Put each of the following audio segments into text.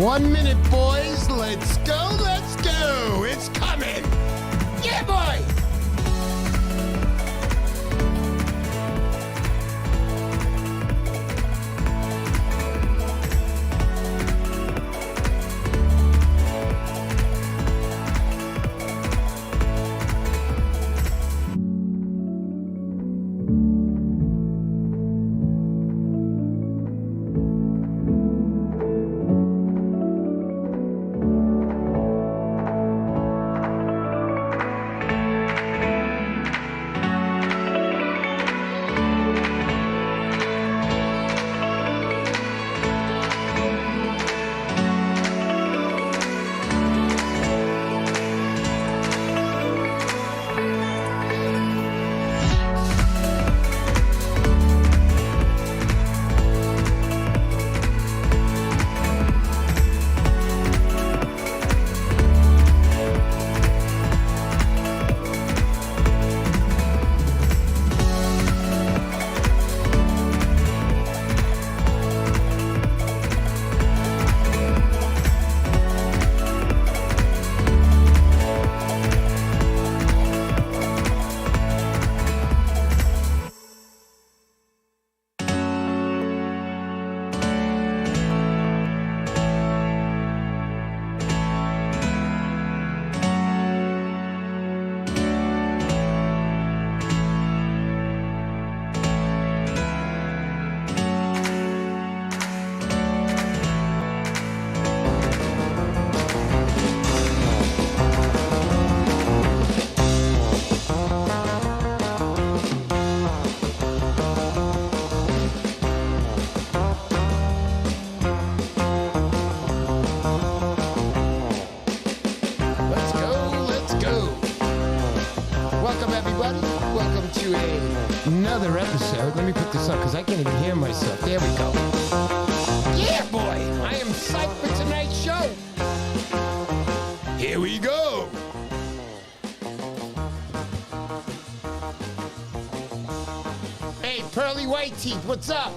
1 minute, boys. Let's go, let's go. It's coming. Yeah, boy. Another episode. Let me put this up because I can't even hear myself. There we go. Yeah, boy. I am psyched for tonight's show. Here we go. Hey, Pearly White Teeth, what's up?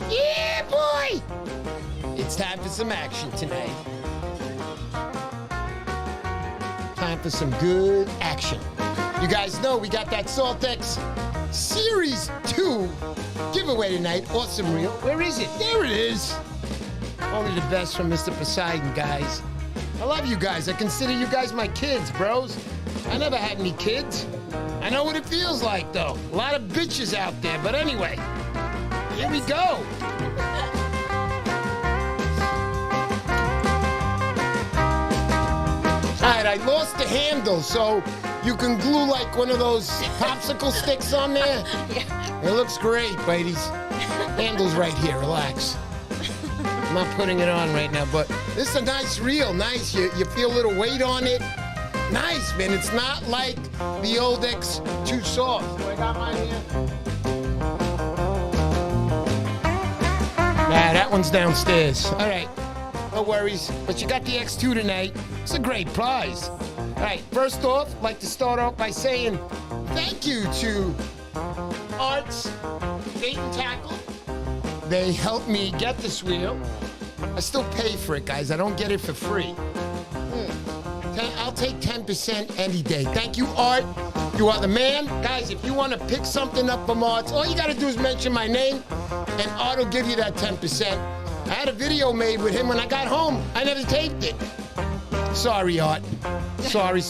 Yeah, boy. It's time for some action tonight. Time for some good action. You guys know we got that Saltex Series 2 giveaway tonight. Awesome reel. Where is it? There it is. Only the best from Mr. Poseidon, guys. I love you guys. I consider you guys my kids, bros. I never had any kids. I know what it feels like, though. A lot of bitches out there. But anyway, here we go. All right, I lost the handle, so you can glue like one of those popsicle sticks on there. Yeah. It looks great, ladies. Handle's right here, relax. I'm not putting it on right now, but this is a nice reel, nice. You feel a little weight on it. Nice, man. It's not like the old X too soft. Do I got mine here? Nah, that one's downstairs. All right, no worries. But you got the X2 tonight. It's a great prize. All right, first off, I'd like to start off by saying thank you to Arts Bait and Tackle. They helped me get this wheel. I still pay for it, guys. I don't get it for free. I'll take 10% any day. Thank you, Art. You are the man. Guys, if you want to pick something up from Arts, all you got to do is mention my name, and Art will give you that 10%. I had a video made with him when I got home. I never taped it. Sorry, Art. Sorry.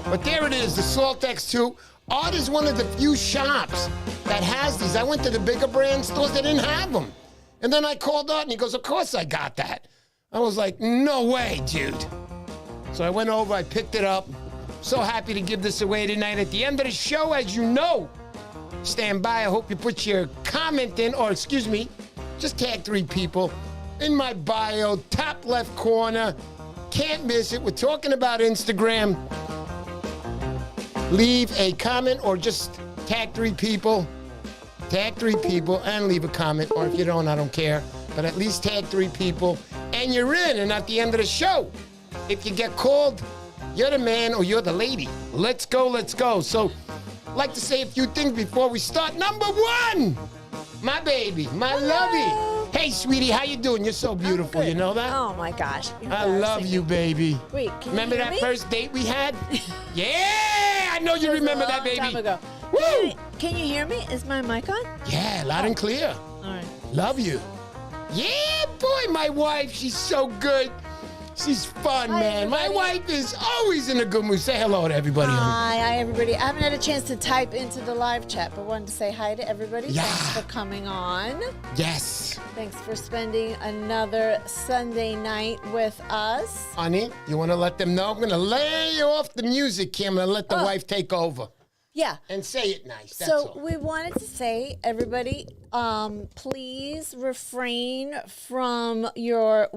But there it is, the Saltex 2. Art is one of the few shops that has these. I went to the bigger brand stores, they didn't have them. And then I called Art, and he goes, of course I got that. I was like, no way, dude. So I went over, I picked it up. So happy to give this away tonight. At the end of the show, as you know, stand by. I hope you put your comment in, or excuse me, just tag 3 people in my bio, top left corner. Can't miss it. We're talking about Instagram. Leave a comment or just tag 3 people. Tag 3 people and leave a comment. Or if you don't, I don't care. But at least tag 3 people. And you're in. And at the end of the show, if you get called, you're the man or you're the lady. Let's go, let's go. So I'd like to say a few things before we start. Number 1, my baby, my lovey. Hey, sweetie, how you doing? You're so beautiful. You know that? Oh my gosh. I love you, baby. Wait, can remember you hear that me? first date we had? Yeah, I know you remember that, baby. Time ago. Woo! Can you hear me? Is my mic on? Yeah, loud and clear. All right. Love you. Yeah, boy, my wife, she's so good. She's fun, Hi, man. My everybody. wife is always in a good mood. Say hello to everybody. honey. Hi, everybody. I haven't had a chance to type into the live chat, but wanted to say hi to everybody. Yeah. Thanks for coming on. Yes. Thanks for spending another Sunday night with us. Honey, you want to let them know? I'm going to lay off the music, Kim, and let the wife take over. Yeah. And say it nice. That's So all. we wanted to say, everybody, please refrain from your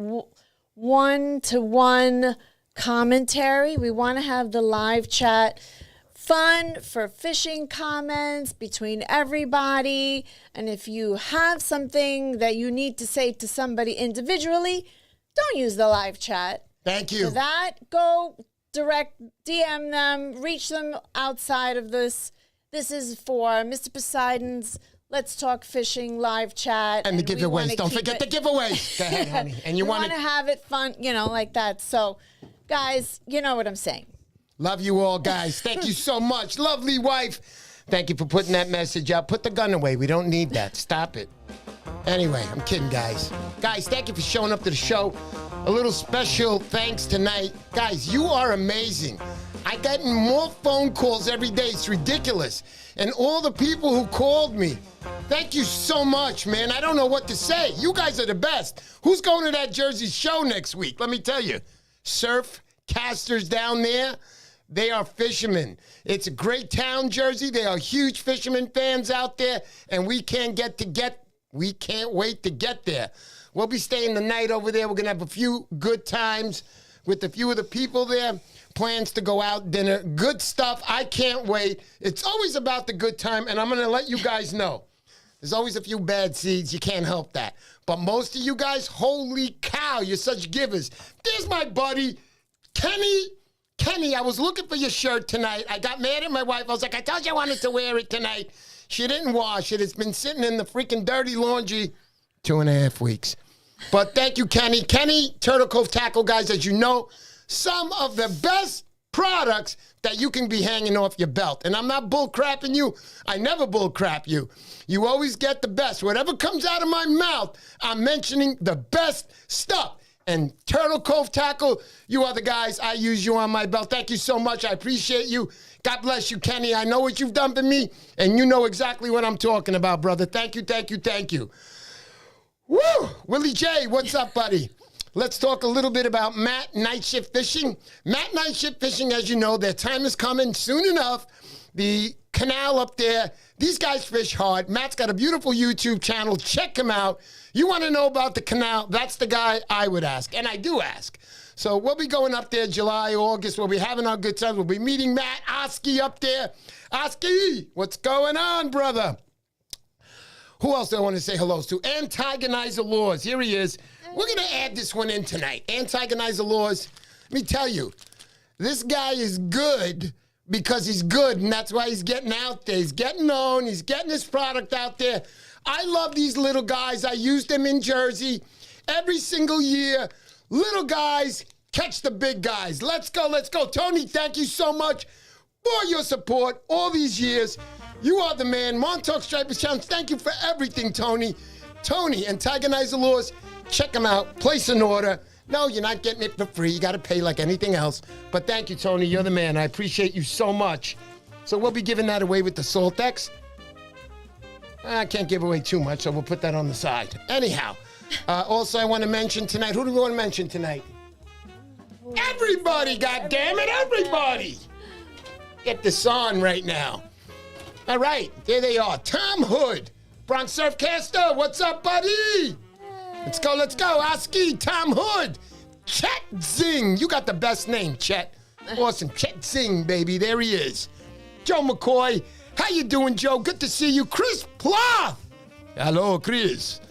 one-to-one commentary. We want to have the live chat fun for fishing comments between everybody. And if you have something that you need to say to somebody individually, don't use the live chat. Thank you. For that, go direct DM them, reach them outside of this. This is for Mr. Poseidon's Let's Talk Fishing live chat. And the we wanna giveaways. Don't keep forget it- the giveaways. Go ahead, honey. And you we want want to to have it fun, like that. So, guys, you know what I'm saying. love you all, guys. Thank you so much. Lovely wife. Thank you for putting that message out. Put the gun away. We don't need that. Stop it. Anyway, I'm kidding, guys. Guys, thank you for showing up to the show. A little special thanks tonight. Guys, you are amazing. I got more phone calls every day. It's ridiculous. And all the people who called me, thank you so much, man. I don't know what to say. You guys are the best. Who's going to that Jersey show next week? Let me tell you. Surf casters down there, they are fishermen. It's a great town, Jersey. They are huge fishermen fans out there, and we can't wait to get there. We'll be staying the night over there. We're going to have a few good times with a few of the people there. Plans to go out, dinner, good stuff. I can't wait. It's always about the good time, and I'm going to let you guys know. There's always a few bad seeds. You can't help that. But most of you guys, holy cow, you're such givers. There's my buddy, Kenny. Kenny, I was looking for your shirt tonight. I got mad at my wife. I was like, I told you I wanted to wear it tonight. She didn't wash it. It's been sitting in the freaking dirty laundry 2.5 weeks. But thank you, Kenny. Kenny, Turtle Cove Tackle, guys, as you know, some of the best products that you can be hanging off your belt. And I'm not bull crapping you. I never bull crap you. You always get the best. Whatever comes out of my mouth, I'm mentioning the best stuff. And Turtle Cove Tackle, you are the guys. I use you on my belt. Thank you so much. I appreciate you. God bless you, Kenny. I know what you've done for me, and you know exactly what I'm talking about, brother. Thank you, thank you, thank you. Woo! Willie J, what's up, buddy? Let's talk a little bit about Matt Night Shift Fishing. Matt Night Shift Fishing, as you know, their time is coming soon enough. The canal up there, these guys fish hard. Matt's got a beautiful YouTube channel. Check him out. You want to know about the canal, that's the guy I would ask, and I do ask. So we'll be going up there July, August. We'll be having our good times. We'll be meeting Matt Oski up there. Oski, what's going on, brother? Who else do I want to say hellos to? Antagonizer Laws. Here he is. We're going to add this one in tonight. Antagonizer Laws. Let me tell you, this guy is good because he's good, and that's why he's getting out there. He's getting known. He's getting his product out there. I love these little guys. I use them in Jersey every single year. Little guys catch the big guys. Let's go, let's go. Tony, thank you so much for your support all these years. You are the man. Montauk Stripers Challenge, thank you for everything, Tony. Tony, Antagonizer Laws, check them out. Place an order. No, you're not getting it for free. You got to pay like anything else. But thank you, Tony. You're the man. I appreciate you so much. So we'll be giving that away with the Saltex. I can't give away too much, so we'll put that on the side. Anyhow, also I want to mention tonight, who do we want to mention tonight? Everybody, goddammit, everybody! Get this on right now. All right, there they are. Tom Hood, Bronx Surfcaster, what's up, buddy? Let's go, let's go. Oski, Tom Hood, Chet Zing. You got the best name, Chet. Awesome, Chet Zing, baby, there he is. Joe McCoy. How you doing, Joe? Good to see you. Chris Ploth. Hello, Chris.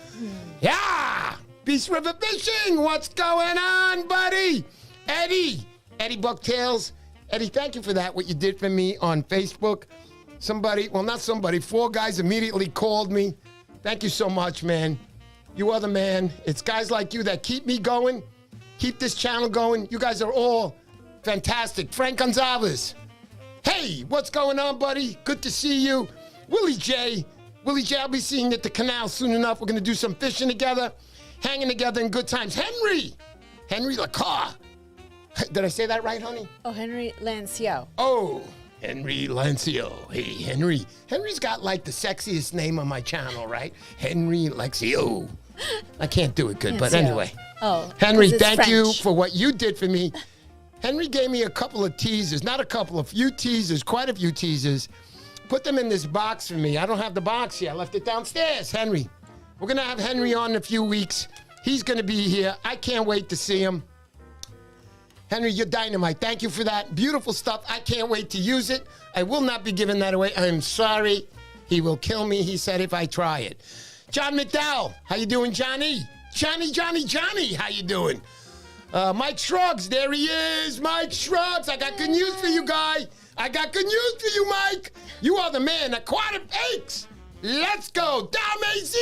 Yeah. Beast River Fishing. What's going on, buddy? Eddie Bucktails. Eddie, thank you for that, what you did for me on Facebook. Somebody, well, not somebody, 4 guys immediately called me. Thank you so much, man. You are the man. It's guys like you that keep me going, keep this channel going. You guys are all fantastic. Frank Gonzalez. Hey, what's going on, buddy? Good to see you. Willie J. I'll be seeing you at the canal soon enough. We're going to do some fishing together, hanging together in good times. Henry Lacar. Did I say that right, honey? Oh, Henry Lancio. Oh, Henry Lancio. Hey, Henry. Henry's got like the sexiest name on my channel, right? Henry Lancio. I can't do it good, but anyway. Oh, Henry, thank you French. for what you did for me. Henry gave me a couple of teasers, not a couple, a few teasers, quite a few teasers. Put them in this box for me. I don't have the box here. I left it downstairs. Henry. We're going to have Henry on in a few weeks. He's going to be here. I can't wait to see him. Henry, you're dynamite. Thank you for that. Beautiful stuff. I can't wait to use it. I will not be giving that away. I'm sorry. He will kill me, he said, if I try it. John McDowell. How you doing, Johnny? Johnny. How you doing? Mike Shrugs. There he is. Mike Shrugs. I got good news for you, guy. I got good news for you, Mike. You are the man. Aquatic Aches. Let's go. Dom AZ.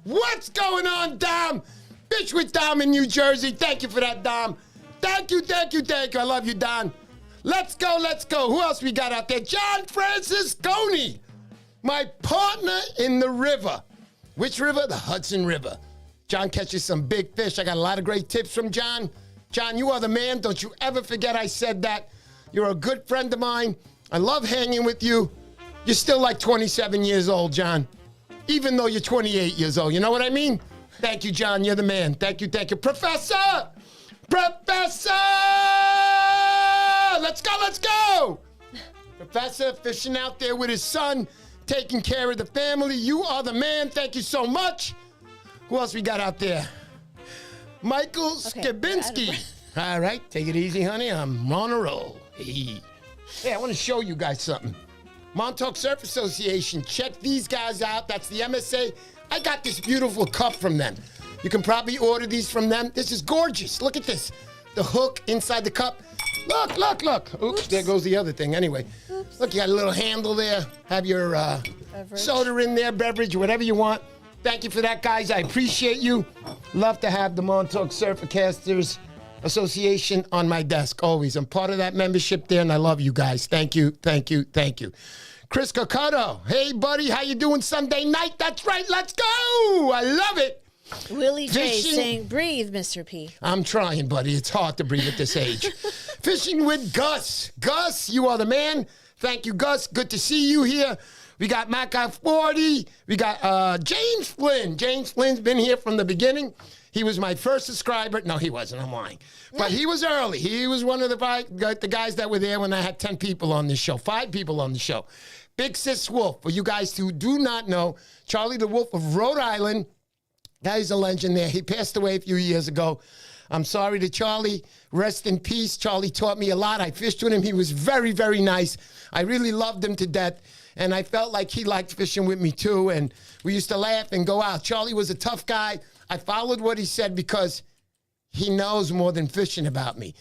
What's going on, Dom? Fish with Dom in New Jersey. Thank you for that, Dom. Thank you. I love you, Don. Let's go. Who else we got out there? John Francisconi, my partner in the river. Which river? The Hudson River. John catches some big fish. I got a lot of great tips from John. John, you are the man. Don't you ever forget I said that. You're a good friend of mine. I love hanging with you. You're still like 27 years old, John, even though you're 28 years old. You know what I mean? Thank you, John. You're the man. Thank you. Professor! Let's go! Professor fishing out there with his son, taking care of the family. You are the man. Thank you so much. Who else we got out there? Michael Skibinski. All right, take it easy, honey. I'm on a roll. Hey, I want to show you guys something. Montauk Surf Association. Check these guys out. That's the MSA. I got this beautiful cup from them. You can probably order these from them. This is gorgeous. Look at this. The hook inside the cup. Look. Oops, there goes the other thing. Anyway, look, you got a little handle there. Have your soda in there, beverage, whatever you want. Thank you for that, guys. I appreciate you. Love to have the Montauk Surfcasters Association on my desk, always. I'm part of that membership there, and I love you guys. Thank you. Chris Cocato. Hey, buddy, how you doing Sunday night? That's right, let's go. I love it. Willie J Fishing. saying, breathe, Mr. P. I'm trying, buddy. It's hard to breathe at this age. Fishing with Gus. Gus, you are the man. Thank you, Gus. Good to see you here. We got Maca 40. We got James Flynn. James Flynn's been here from the beginning. He was my first subscriber. No, he wasn't. I'm lying. But he was early. He was one of the guys that were there when I had 10 people on this show, 5 people on the show. Big Sis Wolf. For you guys who do not know, Charlie the Wolf of Rhode Island. Guy's a legend there. He passed away a few years ago. I'm sorry to Charlie. Rest in peace. Charlie taught me a lot. I fished with him. He was very, very nice. I really loved him to death. And I felt like he liked fishing with me too. And we used to laugh and go out. Charlie was a tough guy. I followed what he said because he knows more than fishing about me.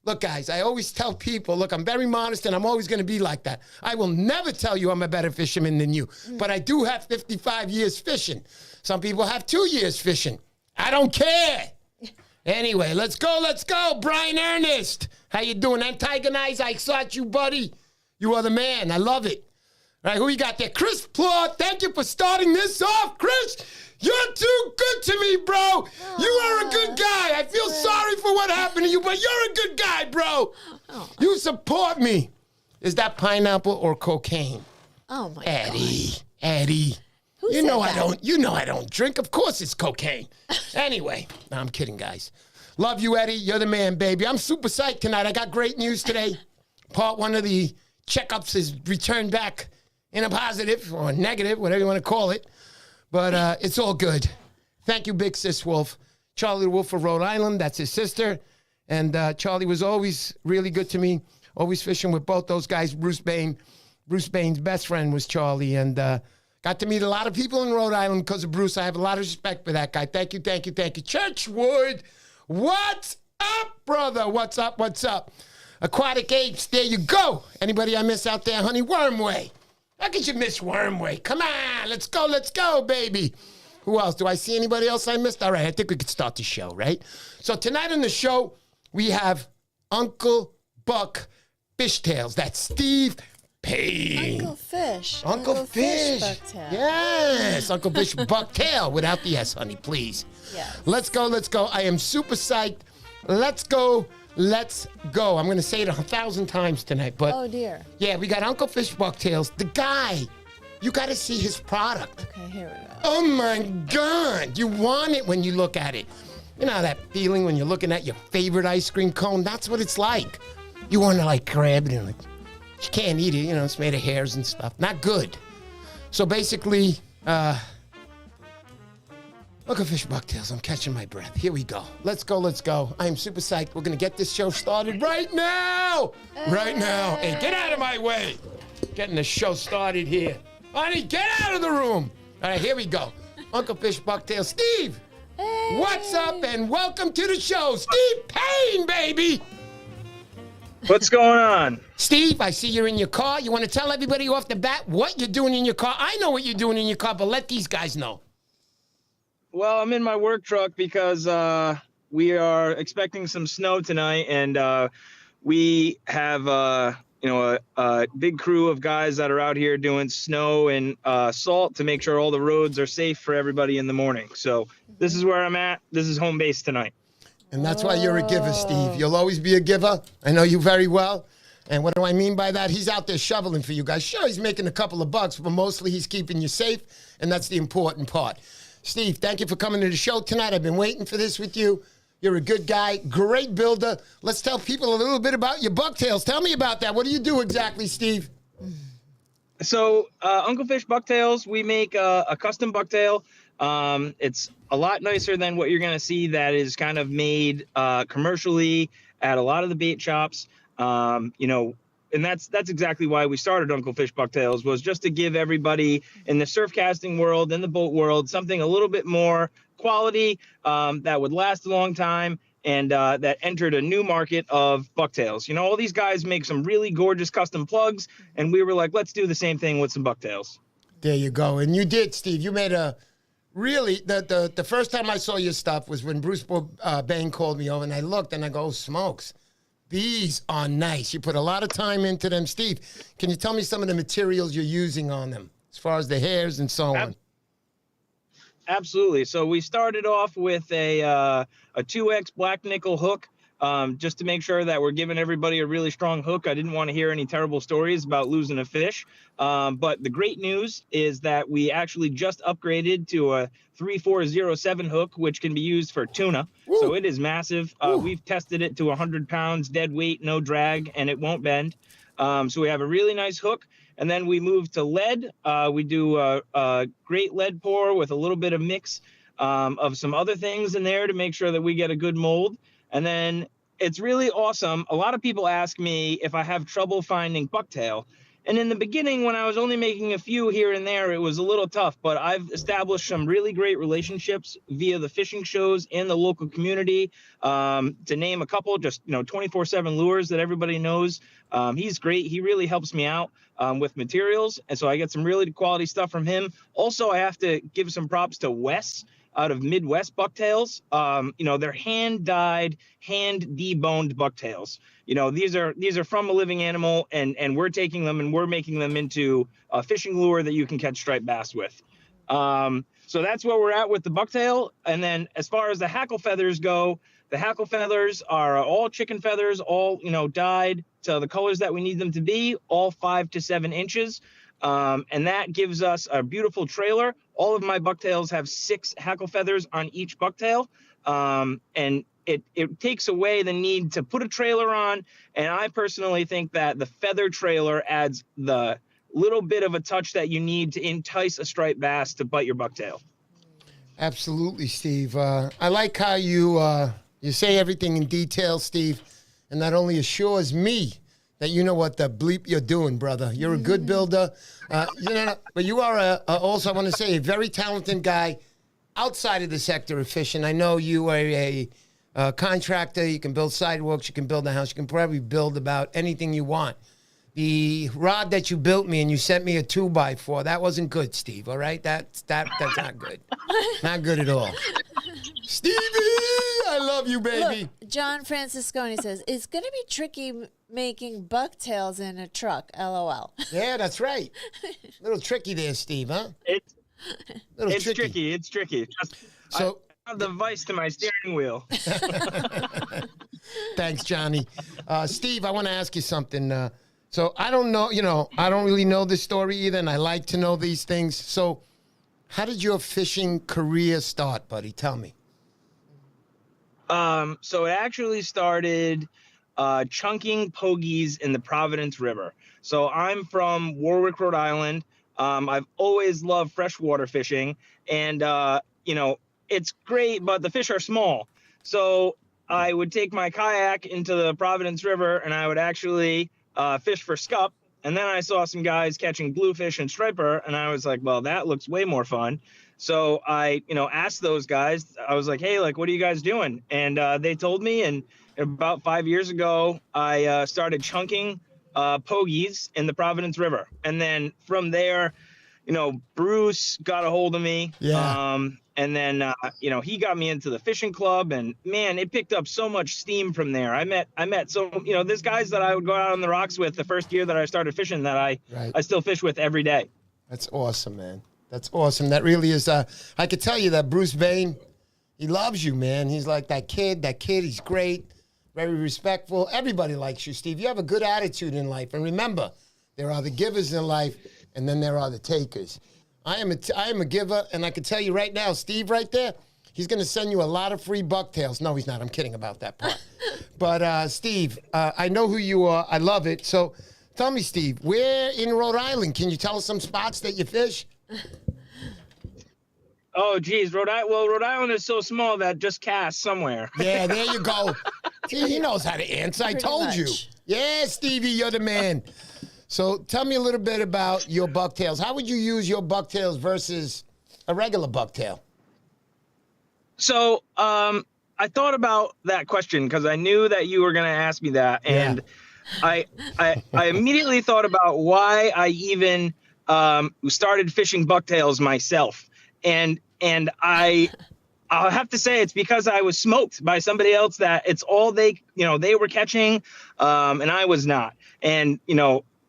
Look, guys, I always tell people, look, I'm very modest and I'm always going to be like that. I will never tell you I'm a better fisherman than you. But I do have 55 years fishing. Some people have 2 years fishing. I don't care. Anyway, let's go. Brian Ernest. How you doing? Antagonize, I sought you, buddy. You are the man. I love it. All right, who we got there? Chris Plaw. Thank you for starting this off, Chris. You're too good to me, bro. You are a good guy. I feel sorry for what happened to you, but you're a good guy, bro. You support me. Is that pineapple or cocaine? Oh, my Eddie. Who You know said that? I don't drink. Of course it's cocaine. Anyway, no, I'm kidding, guys. Love you, Eddie. You're the man, baby. I'm super psyched tonight. I got great news today. Part 1 of the checkups is returned back in a positive or negative, whatever you want to call it. But it's all good. Thank you, Big Sis Wolf. Charlie the Wolf of Rhode Island, that's his sister. And Charlie was always really good to me, always fishing with both those guys. Bruce Bain. Bruce Bain's best friend was Charlie. And got to meet a lot of people in Rhode Island because of Bruce. I have a lot of respect for that guy. Thank you. Churchwood, what's up, brother? What's up? Aquatic Apes, there you go. Anybody I miss out there, honey? Wormway. How could you miss Wormway? Come on, let's go, baby. Who else? Do I see anybody else I missed? All right, I think we could start the show, right? So tonight on the show, we have Uncle Buck Fishtails. That's Steve Paine. Uncle Fish. Uncle Fish. Bucktail. Yes, Uncle Fish Bucktail without the S, honey, please. Yes. Let's go. I am super psyched. Let's go. I'm going to say it 1,000 times tonight, but Oh, dear. yeah, we got Uncle Fish Bucktails. The guy, you got to see his product. Okay, here we go. Oh my God, you want it when you look at it. You know that feeling when you're looking at your favorite ice cream cone? That's what it's like. You want to like grab it and like, you can't eat it, you know, it's made of hairs and stuff. Not good. So basically, Uncle Fish Bucktails, I'm catching my breath. Here we go. Let's go. I am super psyched. We're going to get this show started right now. Right now. Hey, get out of my way. Getting the show started here. Honey, get out of the room. All right, here we go. Uncle Fish Bucktail. Steve, Hey. what's up and welcome to the show. Steve Paine, baby. What's going on? Steve, I see you're in your car. You want to tell everybody off the bat what you're doing in your car? I know what you're doing in your car, but let these guys know. Well, I'm in my work truck because we are expecting some snow tonight, and we have a big crew of guys that are out here doing snow and salt to make sure all the roads are safe for everybody in the morning. So this is where I'm at. This is home base tonight. And that's why you're a giver, Steve. You'll always be a giver. I know you very well. And what do I mean by that? He's out there shoveling for you guys. Sure, he's making a couple of bucks, but mostly he's keeping you safe, and that's the important part. Steve, thank you for coming to the show tonight. I've been waiting for this with you. You're a good guy, great builder. Let's tell people a little bit about your bucktails. Tell me about that. What do you do exactly, Steve? So Uncle Fish Bucktails, we make a custom bucktail. It's a lot nicer than what you're going to see that is kind of made commercially at a lot of the bait shops. And that's exactly why we started Uncle Fish Bucktails, was just to give everybody in the surf casting world and the boat world something a little bit more quality that would last a long time and that entered a new market of bucktails. You know, all these guys make some really gorgeous custom plugs, and we were like, let's do the same thing with some bucktails. There you go. And you did, Steve. You made a really, the first time I saw your stuff was when Bruce Bain called me over, and I looked and I go, oh, smokes. These are nice. You put a lot of time into them. Steve, can you tell me some of the materials you're using on them as far as the hairs and so on? Absolutely. So we started off with a 2X black nickel hook, just to make sure that we're giving everybody a really strong hook. I didn't want to hear any terrible stories about losing a fish. But the great news is that we actually just upgraded to a 3407 hook, which can be used for tuna. Woo. So it is massive. We've tested it to 100 pounds, dead weight, no drag, and it won't bend. So we have a really nice hook. And then we move to lead. We do a great lead pour with a little bit of mix of some other things in there to make sure that we get a good mold. And then it's really awesome. A lot of people ask me if I have trouble finding bucktail. And in the beginning, when I was only making a few here and there, it was a little tough. But I've established some really great relationships via the fishing shows in the local community. To name a couple, just 24/7 Lures that everybody knows. He's great. He really helps me out with materials, and so I get some really quality stuff from him. Also, I have to give some props to Wes out of Midwest Bucktails. They're hand-dyed, hand-deboned bucktails. These are from a living animal, and we're taking them and we're making them into a fishing lure that you can catch striped bass with. So that's where we're at with the bucktail. And then as far as the hackle feathers go, the hackle feathers are all chicken feathers, all dyed to the colors that we need them to be, all 5 to 7 inches. And that gives us a beautiful trailer. All of my bucktails have 6 hackle feathers on each bucktail. And it takes away the need to put a trailer on. And I personally think that the feather trailer adds the little bit of a touch that you need to entice a striped bass to bite your bucktail. Absolutely, Steve. I like how you say everything in detail, Steve, and that only assures me that you know what the bleep you're doing, brother. You're a good builder. But you are also, I want to say, a very talented guy outside of the sector of fishing. I know you are a contractor. You can build sidewalks. You can build a house. You can probably build about anything you want. the rod that you built me and you sent me a 2x4, that wasn't good, Steve. All right, that's not good. Not good at all. Stevie, I love you, baby. Look, John Francisconi says, it's going to be tricky making bucktails in a truck, LOL. Yeah, that's right. Little tricky there, Steve, huh? It's tricky. It's tricky. So I have the vice to my steering wheel. Thanks, Johnny. Steve, I want to ask you something. So I don't know, I don't really know this story either, and I like to know these things. So how did your fishing career start, buddy? Tell me. So it actually started chunking pogies in the Providence River. So I'm from Warwick, Rhode Island. I've always loved freshwater fishing, and it's great, but the fish are small. So I would take my kayak into the Providence River, and I would actually fish for scup. And then I saw some guys catching bluefish and striper, and I was like, well, that looks way more fun. So I, asked those guys, I was like, hey, like, what are you guys doing? And they told me, and about 5 years ago, I started chunking pogies in the Providence River. And then from there, Bruce got a hold of me. Yeah. And then, he got me into the fishing club, and man, it picked up so much steam from there. I met so, there's guys that I would go out on the rocks with the first year that I started fishing that I still fish with every day. That's awesome, man. That's awesome. That really is, I could tell you that Bruce Paine, he loves you, man. He's like that kid, he's great, very respectful. Everybody likes you, Steve. You have a good attitude in life. And remember, there are the givers in life, and then there are the takers. I am a giver, and I can tell you right now, Steve right there, he's going to send you a lot of free bucktails. No, he's not. I'm kidding about that part. But, Steve, I know who you are. I love it. So tell me, Steve, where in Rhode Island? Can you tell us some spots that you fish? Oh, geez, Rhode Island is so small that just cast somewhere. Yeah, there you go. See, he knows how to answer. I told you. Yeah, Stevie, you're the man. So tell me a little bit about your bucktails. How would you use your bucktails versus a regular bucktail? So I thought about that question because I knew that you were going to ask me that. And I immediately thought about why I even started fishing bucktails myself. And I'll have to say it's because I was smoked by somebody else that it's all they were catching, and I was not. And,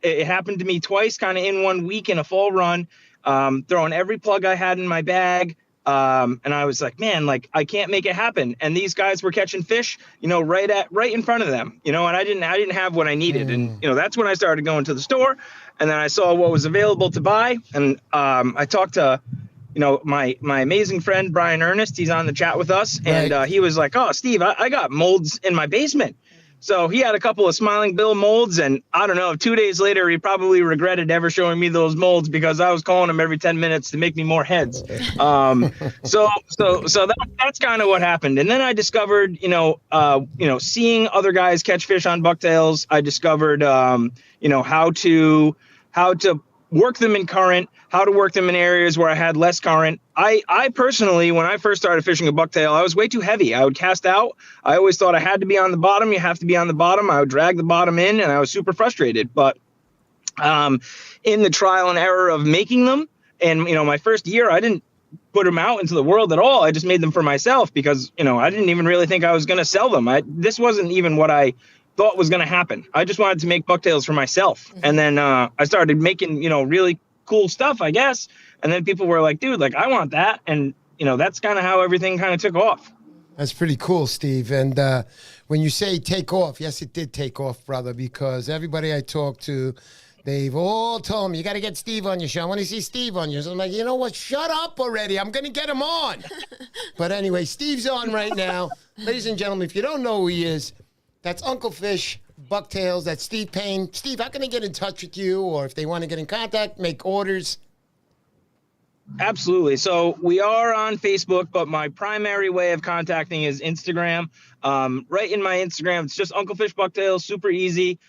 it happened to me twice, kind of in 1 week in a fall run, throwing every plug I had in my bag. And I was like, man, like I can't make it happen. And these guys were catching fish, right in front of them, and I didn't have what I needed. And, that's when I started going to the store, and then I saw what was available to buy. And I talked to, my amazing friend, Brian Ernest. He's on the chat with us. And he was like, oh, Steve, I got molds in my basement. So he had a couple of Smiling Bill molds, and I don't know, 2 days later, he probably regretted ever showing me those molds because I was calling him every 10 minutes to make me more heads. So that's kind of what happened. And then I discovered, seeing other guys catch fish on bucktails. I discovered, how to work them in current, how to work them in areas where I had less current. I personally, when I first started fishing a bucktail, I was way too heavy. I would cast out. I always thought I had to be on the bottom. You have to be on the bottom. I would drag the bottom in, and I was super frustrated. But in the trial and error of making them, and, my first year, I didn't put them out into the world at all. I just made them for myself because, I didn't even really think I was going to sell them. This wasn't even what I thought was going to happen. I just wanted to make bucktails for myself. And then I started making, really cool stuff, I guess. And then people were like, dude, like, I want that. And, that's kind of how everything kind of took off. That's pretty cool, Steve. And when you say take off, yes, it did take off, brother, because everybody I talked to, they've all told me, you got to get Steve on your show. I want to see Steve on your show. I'm like, you know what? Shut up already. I'm going to get him on. But anyway, Steve's on right now. Ladies and gentlemen, if you don't know who he is, that's Uncle Fish, Bucktails. That's Steve Paine. Steve, how can they get in touch with you, or if they want to get in contact, make orders? Absolutely. So we are on Facebook, but my primary way of contacting is Instagram. Right in my Instagram, it's just Uncle Fish Bucktails, super easy.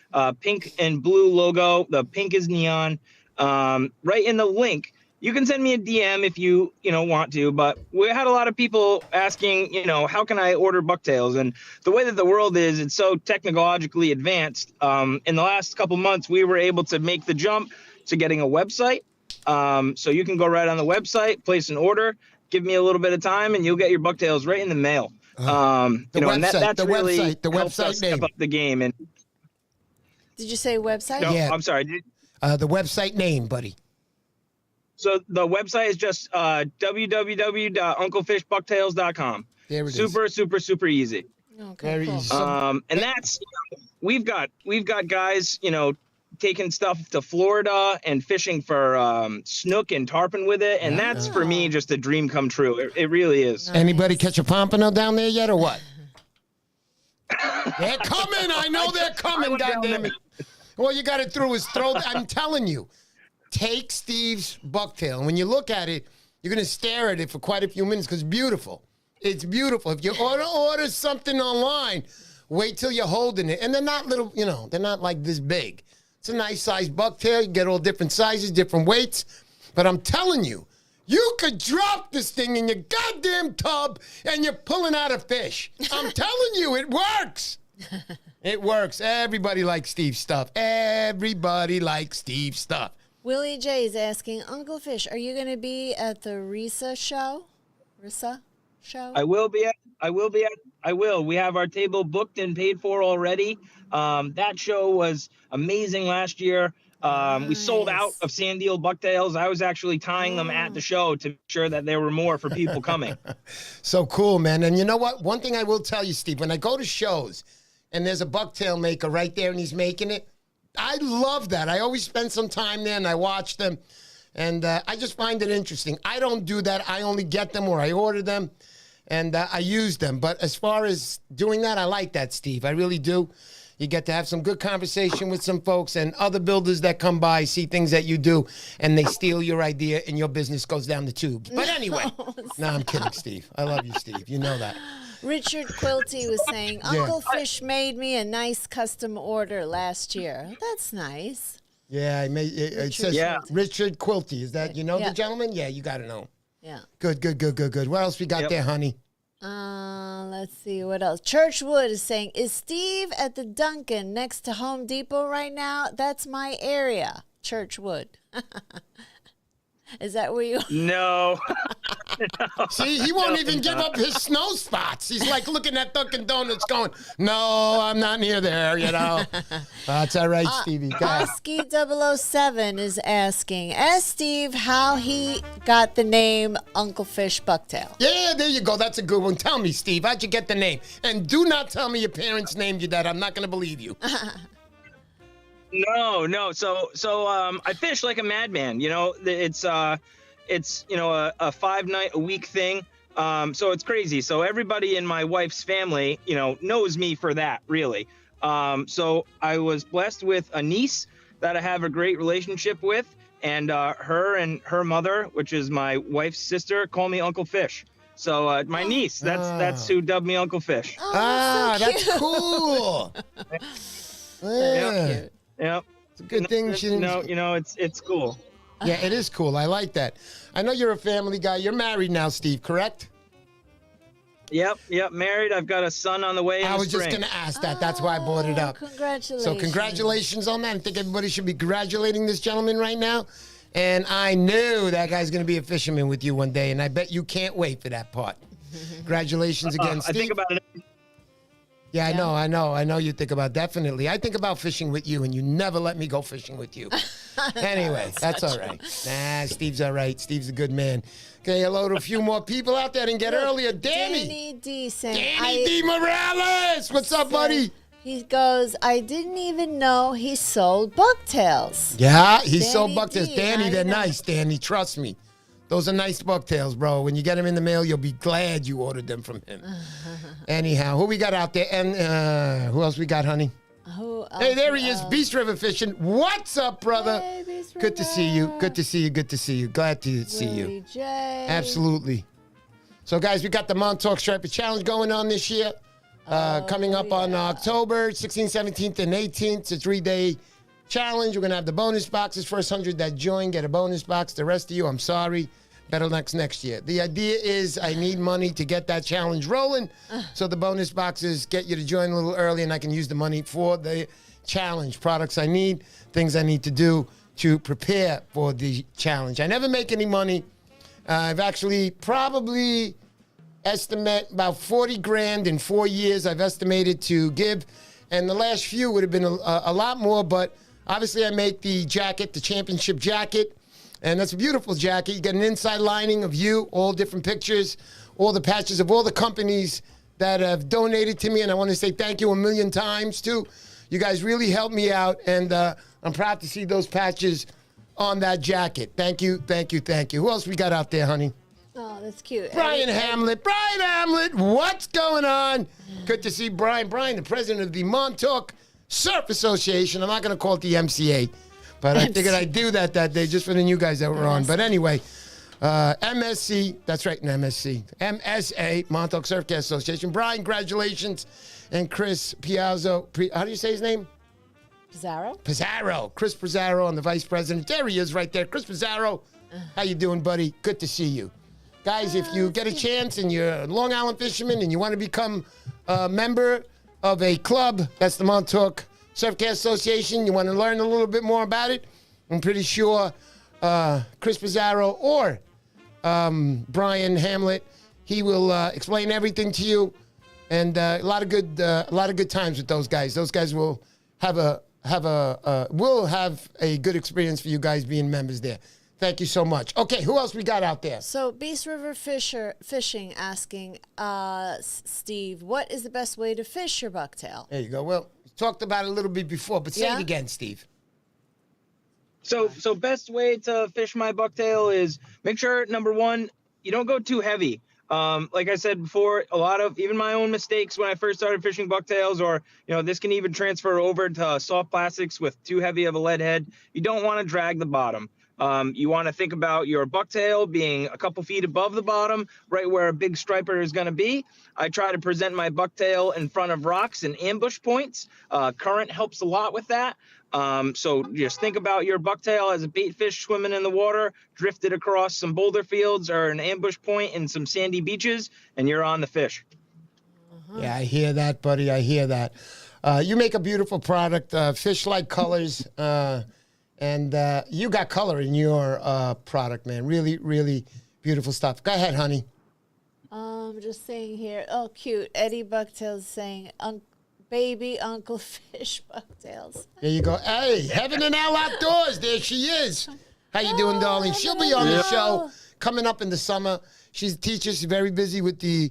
Pink and blue logo. The pink is neon. Right in the link, you can send me a DM if you want to, but we had a lot of people asking, how can I order bucktails? And the way that the world is, it's so technologically advanced. In the last couple months, we were able to make the jump to getting a website. So you can go right on the website, place an order, give me a little bit of time, and you'll get your bucktails right in the mail. And that's really the helped us website name. step up the game. And Did you say website? no, Yeah. I'm sorry. The website name, buddy. So the website is just www.unclefishbucktails.com. There it is. Super easy. Okay, Very cool. easy. And that's we've got guys, taking stuff to Florida and fishing for snook and tarpon with it, and that's for me just a dream come true. It really is. Anybody catch a pompano down there yet, or what? They're coming. I know they're coming. Goddamn it! All you got to do is throw. I'm telling you, take Steve's bucktail, and when you look at it, you're gonna stare at it for quite a few minutes because it's beautiful. It's beautiful. If you order something online, wait till you're holding it, and they're not little. They're not like this big. It's a nice sized bucktail. You get all different sizes, different weights. But I'm telling you, you could drop this thing in your goddamn tub and you're pulling out a fish. I'm telling you, it works. It works. Everybody likes Steve's stuff. Everybody likes Steve's stuff. Willie J is asking, Uncle Fish, are you going to be at the Risa show? Risa show? I will. We have our table booked and paid for already. That show was amazing last year. We sold out of sand eel bucktails. I was actually tying them at the show to make sure that there were more for people coming. So cool, man. And you know what? One thing I will tell you, Steve, when I go to shows and there's a bucktail maker right there and he's making it, I love that. I always spend some time there and I watch them. And I just find it interesting. I don't do that. I only get them or I order them. And I use them. But as far as doing that, I like that, Steve. I really do. You get to have some good conversation with some folks and other builders that come by, see things that you do, and they steal your idea and your business goes down the tubes. But anyway, no, I'm kidding, Steve. I love you, Steve. You know that. Richard Quilty was saying, Uncle Fish made me a nice custom order last year. That's nice. Yeah, it says Richard Quilty. Is that, the gentleman? Yeah, you got to know. Yeah. Good. What else we got there, honey? Let's see what else. Churchwood is saying, is Steve at the Dunkin' next to Home Depot right now? That's my area. Churchwood. Is that where you? No. See, he won't even give up his snow spots. He's like looking at Dunkin' Donuts going, no, I'm not near there, That's all right, Stevie. Husky 007 is asking, ask Steve how he got the name Uncle Fish Bucktail. Yeah, there you go. That's a good one. Tell me, Steve, how'd you get the name? And do not tell me your parents named you that. I'm not going to believe you. No. So I fish like a madman. It's a 5-night-a-week thing. So it's crazy. So everybody in my wife's family, knows me for that, really. So I was blessed with a niece that I have a great relationship with, and her and her mother, which is my wife's sister, call me Uncle Fish. So my niece, that's who dubbed me Uncle Fish. That's cool. Yeah. Yep. It's a good thing. It's cool. Yeah, it is cool. I like that. I know you're a family guy. You're married now, Steve, correct? Yep. Married. I've got a son on the way. I was just going to ask that. That's why I brought it up. Congratulations. So congratulations on that. I think everybody should be congratulating this gentleman right now. And I knew that guy's going to be a fisherman with you one day, and I bet you can't wait for that part. Congratulations again, Steve. I think about it. Yeah, I know you think about definitely. I think about fishing with you, and you never let me go fishing with you. Anyway, that's all right. Nah, Steve's all right. Steve's a good man. Okay, hello to a few more people out there and get earlier. Danny D saying, Danny D. Morales. What's up, buddy? He goes, I didn't even know he sold bucktails. Yeah, he sold Danny bucktails. D, Danny, they're nice, Danny. Trust me. Those are nice bucktails, bro. When you get them in the mail, you'll be glad you ordered them from him. Anyhow, who we got out there? And who else we got, honey? Hey, there he is, Beast River Fishing. What's up, brother? Hey, Beast Good to see you. Good to see you. Good to see you. Glad to see you. J. Absolutely. So, guys, we got the Montauk Striper Challenge going on this year. Coming up on October 16th, 17th, and 18th. It's a 3-day challenge. We're going to have the bonus boxes. First 100 that join get a bonus box. The rest of you, I'm sorry. Better next year. The idea is I need money to get that challenge rolling. So the bonus boxes get you to join a little early, and I can use the money for the challenge. Products I need, things I need to do to prepare for the challenge. I never make any money. I've actually probably estimate about 40 grand in 4 years I've estimated to give. And the last few would have been a lot more, but obviously I make the jacket, the championship jacket, and that's a beautiful jacket. You get an inside lining of you, all different pictures, all the patches of all the companies that have donated to me, and I want to say thank you a million times, too. You guys really helped me out, and I'm proud to see those patches on that jacket. Thank you, thank you, thank you. Who else we got out there, honey? Oh, that's cute. Brian Hamlet. Brian Hamlet, what's going on? Good to see Brian. Brian, the president of the Montauk Surf Association. I'm not going to call it the MCA, but I figured I'd do that day just for the new guys that were on. But anyway, MSC, that's right, an MSC. MSA, Montauk Surfcast Association. Brian, congratulations. And Chris Piazzo, how do you say his name? Pizarro. Chris Pizarro, I'm the vice president. There he is right there. Chris Pizarro, how you doing, buddy? Good to see you. Guys, if you get a chance and you're a Long Island fisherman and you want to become a member of a club, that's the Montauk Surfcast Association, you want to learn a little bit more about it, I'm pretty sure Chris Pizarro or Brian Hamlet, he will explain everything to you, and a lot of good times with those guys. Those guys will have a good experience for you guys being members there. Thank you so much. Okay, who else we got out there? So Beast River Fishing asking, Steve, what is the best way to fish your bucktail? There you go. Well, we talked about it a little bit before, but say it again, Steve. So best way to fish my bucktail is make sure, number one, you don't go too heavy. Like I said before, a lot of even my own mistakes when I first started fishing bucktails, or this can even transfer over to soft plastics with too heavy of a lead head. You don't want to drag the bottom. You want to think about your bucktail being a couple feet above the bottom, right where a big striper is going to be. I try to present my bucktail in front of rocks and ambush points. Current helps a lot with that. So just think about your bucktail as a bait fish swimming in the water, drifted across some boulder fields or an ambush point in some sandy beaches, and you're on the fish. Yeah, I hear that, buddy. I hear that. You make a beautiful product, fish-like colors. And you got color in your product, man. Really, really beautiful stuff. Go ahead, honey. Just saying here. Oh, cute. Eddie Bucktail's saying, baby Uncle Fish Bucktails. There you go. Hey, Heaven and Hell Outdoors. There she is. How you doing, darling? She'll be on the show coming up in the summer. She's a teacher. She's very busy with the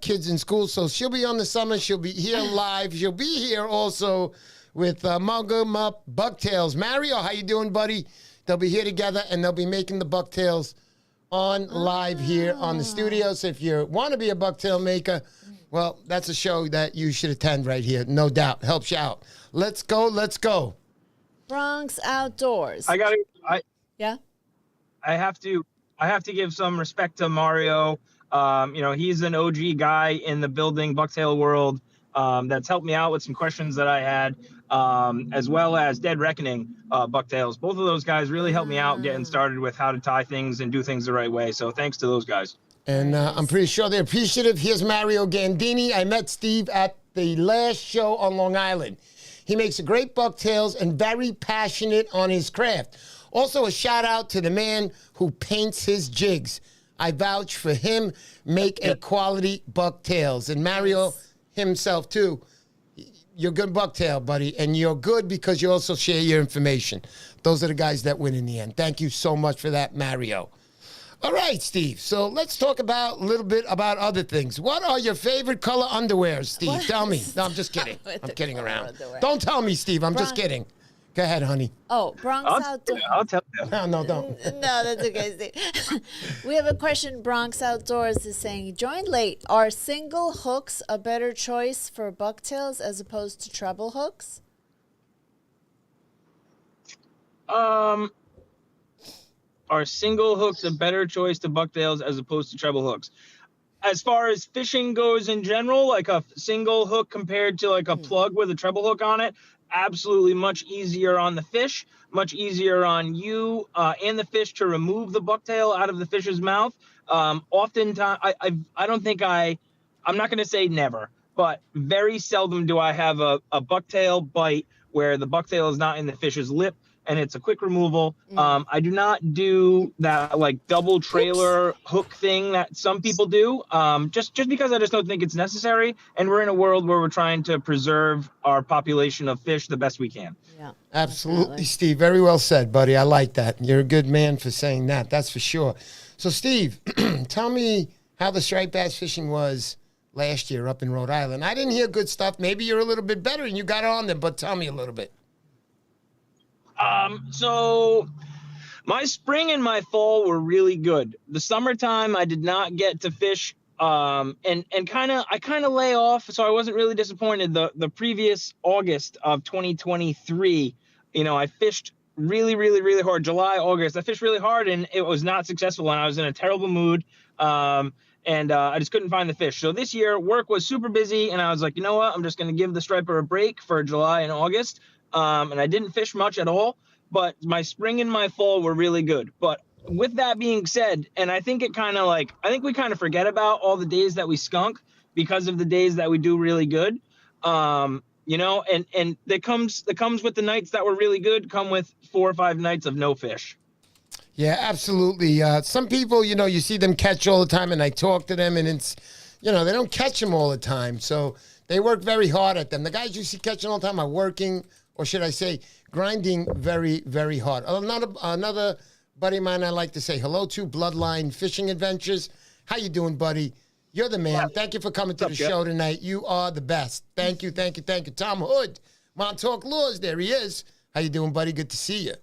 kids in school. So she'll be on the summer. She'll be here live. She'll be here also with Mug 'em Up Bucktails. Mario, how you doing, buddy? They'll be here together, and they'll be making the bucktails on live here on the studio. So if you want to be a bucktail maker, well, that's a show that you should attend right here. No doubt. Helps you out. Let's go. Let's go. Bronx Outdoors. I have to give some respect to Mario. He's an OG guy in the building bucktail world. That's helped me out with some questions that I had, as well as Dead Reckoning bucktails. Both of those guys really helped me out getting started with how to tie things and do things the right way. So thanks to those guys. And I'm pretty sure they're appreciative. Here's Mario Gandini. I met Steve at the last show on Long Island. He makes a great bucktails and very passionate on his craft. Also, a shout out to the man who paints his jigs. I vouch for him. Make a quality bucktails. And Mario himself too. You're a good bucktail, buddy, and you're good because you also share your information. Those are the guys that win in the end. Thank you so much for that, Mario. All right, Steve. So let's talk about a little bit about other things. What are your favorite color underwears, Steve? What? Tell me. No, I'm just kidding. I'm kidding around. Underwear. Don't tell me, Steve. I'm just kidding. Go ahead, honey. Oh, Bronx Outdoors. I'll tell you. No, don't. No, that's okay, Steve. We have a question. Bronx Outdoors is saying, join late. Are single hooks a better choice for bucktails as opposed to treble hooks? Are single hooks a better choice to bucktails as opposed to treble hooks? As far as fishing goes in general, like a single hook compared to like a plug with a treble hook on it, absolutely much easier on the fish, much easier on you and the fish to remove the bucktail out of the fish's mouth. Oftentimes, I don't think I'm not going to say never, but very seldom do I have a bucktail bite where the bucktail is not in the fish's lip and it's a quick removal. I do not do that like double trailer hook thing that some people do, just because I just don't think it's necessary. And we're in a world where we're trying to preserve our population of fish the best we can. Yeah, Absolutely, definitely. Steve. Very well said, buddy. I like that. You're a good man for saying that. That's for sure. So, Steve, tell me how the striped bass fishing was last year up in Rhode Island. I didn't hear good stuff. Maybe you're a little bit better and you got on them, but tell me a little bit. So my spring and my fall were really good. The summertime I did not get to fish, and I kind of lay off, so I wasn't really disappointed. The previous August of 2023, I fished really, really, really hard. July, August, I fished really hard, and it was not successful, and I was in a terrible mood. And I just couldn't find the fish. So this year, work was super busy, and I was like, you know what? I'm just going to give the striper a break for July and August. And I didn't fish much at all, but my spring and my fall were really good. But with that being said, and I think we kind of forget about all the days that we skunk because of the days that we do really good. And that comes with the nights that were really good, come with 4 or 5 nights of no fish. Yeah, absolutely. Some people, you see them catch all the time, and I talk to them, and it's, they don't catch them all the time. So they work very hard at them. The guys you see catching all the time are working, or should I say, grinding very, very hard. Another buddy of mine I like to say hello to, Bloodline Fishing Adventures. How you doing, buddy? You're the man. Thank you for coming to the show tonight. You are the best. Thank you, thank you, thank you. Tom Hood, Montauk Laws, there he is. How you doing, buddy? Good to see you.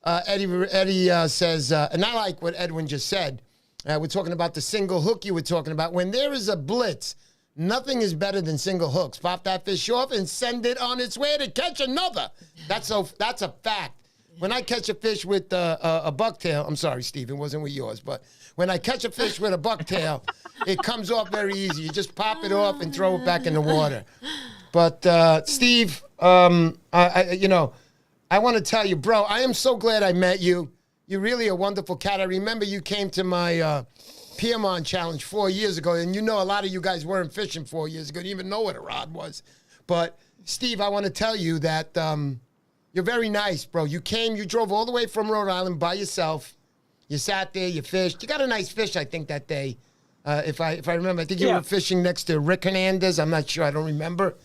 Eddie says, and I like what Edwin just said. We're talking about the single hook you were talking about. When there is a blitz, nothing is better than single hooks. Pop that fish off and send it on its way to catch another. That's a fact. When I catch a fish with a bucktail, I'm sorry, Steve, it wasn't with yours, but when I catch a fish with a bucktail, it comes off very easy. You just pop it off and throw it back in the water. But Steve, I want to tell you, bro, I am so glad I met you. You're really a wonderful cat. I remember you came to my Piedmont Challenge 4 years ago, and a lot of you guys weren't fishing 4 years ago. You didn't even know what a rod was. But, Steve, I want to tell you that you're very nice, bro. You drove all the way from Rhode Island by yourself. You sat there, you fished. You got a nice fish, I think, that day. If I remember, I think you were fishing next to Rick Hernandez. I'm not sure. I don't remember.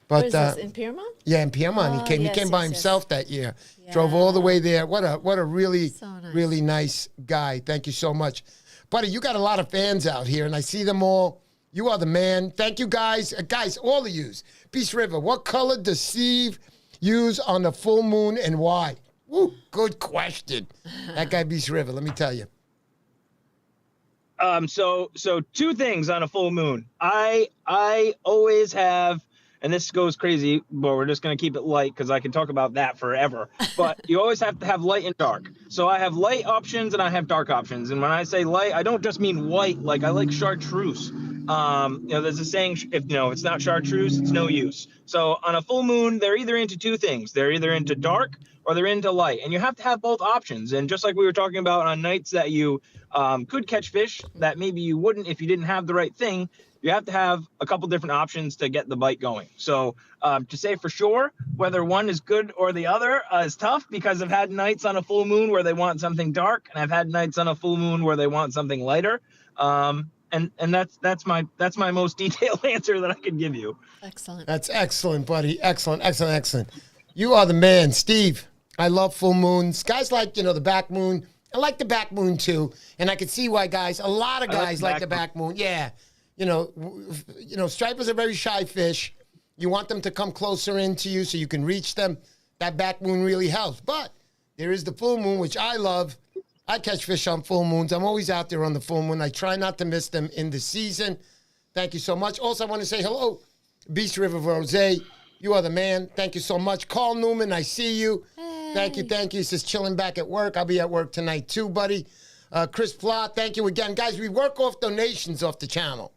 But, What is this, in Piedmont? Yeah, in Piedmont. He came by himself that year. Yeah. Drove all the way there. What a really, really nice guy. Thank you so much. Buddy, you got a lot of fans out here, and I see them all. You are the man. Thank you, guys. Guys, all of yous. Peace River, what color does Steve use on the full moon and why? Woo, good question. That guy Beast River, let me tell you. So 2 things on a full moon. I always have, and this goes crazy, but we're just going to keep it light because I can talk about that forever. But you always have to have light and dark. So I have light options and I have dark options. And when I say light, I don't just mean white. Like I like chartreuse. There's a saying, if it's not chartreuse, it's no use. So on a full moon, they're either into 2 things. They're either into dark or they're into light. And you have to have both options. And just like we were talking about on nights that you could catch fish that maybe you wouldn't if you didn't have the right thing, you have to have a couple different options to get the bite going. So to say for sure whether one is good or the other is tough because I've had nights on a full moon where they want something dark, and I've had nights on a full moon where they want something lighter. And that's my most detailed answer that I could give you. Excellent. That's excellent, buddy. Excellent, excellent, excellent. You are the man, Steve. I love full moons. Guys like the back moon. I like the back moon too, and I can see why a lot of guys like the back moon. Yeah. Stripers are very shy fish. You want them to come closer into you so you can reach them. That back moon really helps. But there is the full moon, which I love. I catch fish on full moons. I'm always out there on the full moon. I try not to miss them in the season. Thank you so much. Also, I want to say hello, Beast River Rose. You are the man. Thank you so much. Carl Newman, I see you. Hey. Thank you. He says chilling back at work. I'll be at work tonight too, buddy. Chris Plott, thank you again. Guys, we work off donations off the channel.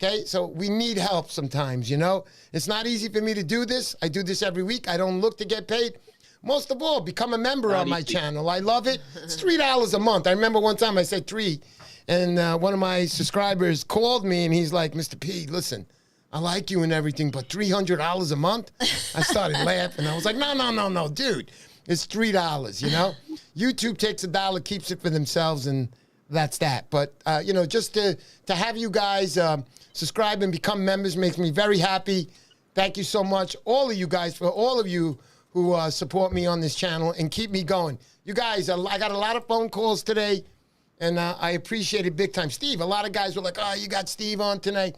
Okay, so we need help sometimes, you know? It's not easy for me to do this. I do this every week. I don't look to get paid. Most of all, become a member on my channel. I love it. It's $3 a month. I remember one time I said 3, and one of my subscribers called me, and he's like, Mr. P, listen, I like you and everything, but $300 a month? I started laughing. I was like, no, dude. It's $3, you know? YouTube takes $1, keeps it for themselves, and that's that. But, you know, just to have you guys subscribe and become members makes me very happy. Thank you so much, all of you guys, for all of you who support me on this channel and keep me going. You guys, I got a lot of phone calls today, and I appreciate it big time. Steve, a lot of guys were like, oh, you got Steve on tonight.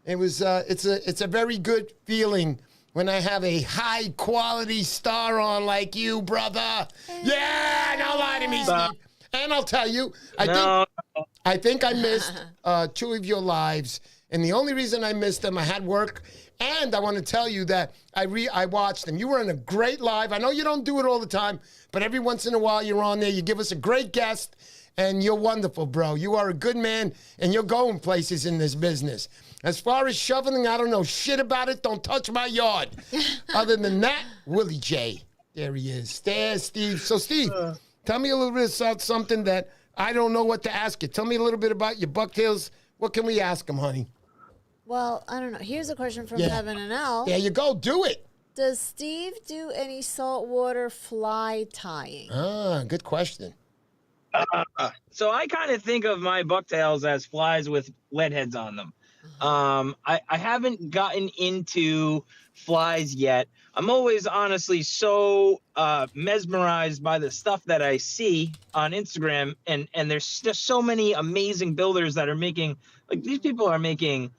It was, it's a very good feeling when I have a high quality star on like you, brother. Yeah, don't lie to me, Steve. And I'll tell you, I think I missed 2 of your lives, and the only reason I missed them, I had work, and I want to tell you that I watched them. You were in a great live. I know you don't do it all the time, but every once in a while you're on there. You give us a great guest, and you're wonderful, bro. You are a good man, and you're going places in this business. As far as shoveling, I don't know shit about it. Don't touch my yard. Other than that, Willie J. There he is. There's Steve. So, Steve, tell me a little bit about something that I don't know what to ask you. Tell me a little bit about your bucktails. What can we ask them, honey? Well, I don't know. Here's a question from Kevin and L. There you go. Do it. Does Steve do any saltwater fly tying? Ah, good question. So I kind of think of my bucktails as flies with lead heads on them. I haven't gotten into flies yet. I'm always honestly so mesmerized by the stuff that I see on Instagram, and there's just so many amazing builders that are making, like, these people are making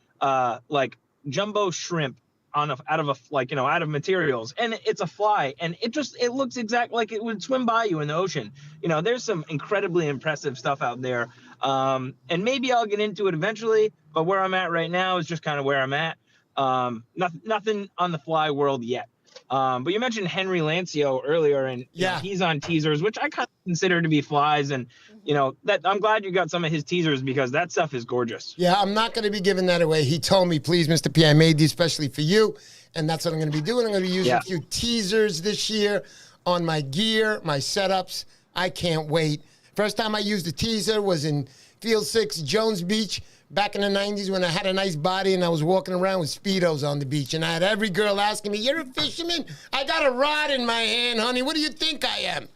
like jumbo shrimp out of materials, and it's a fly, and it looks exactly like it would swim by you in the ocean. You know, there's some incredibly impressive stuff out there, and maybe I'll get into it eventually, but where I'm at right now is just kind of where I'm at. Nothing on the fly world yet. But you mentioned Henry Lancio earlier, and you know, he's on teasers, which I kind of consider to be flies. And, you know, that I'm glad you got some of his teasers because that stuff is gorgeous. Yeah, I'm not going to be giving that away. He told me, please, Mr. P, I made these especially for you. And that's what I'm going to be doing. I'm going to be using a few teasers this year on my gear, my setups. I can't wait. First time I used a teaser was in Field 6, Jones Beach. Back in the 90s when I had a nice body and I was walking around with Speedos on the beach. And I had every girl asking me, you're a fisherman? I got a rod in my hand, honey. What do you think I am?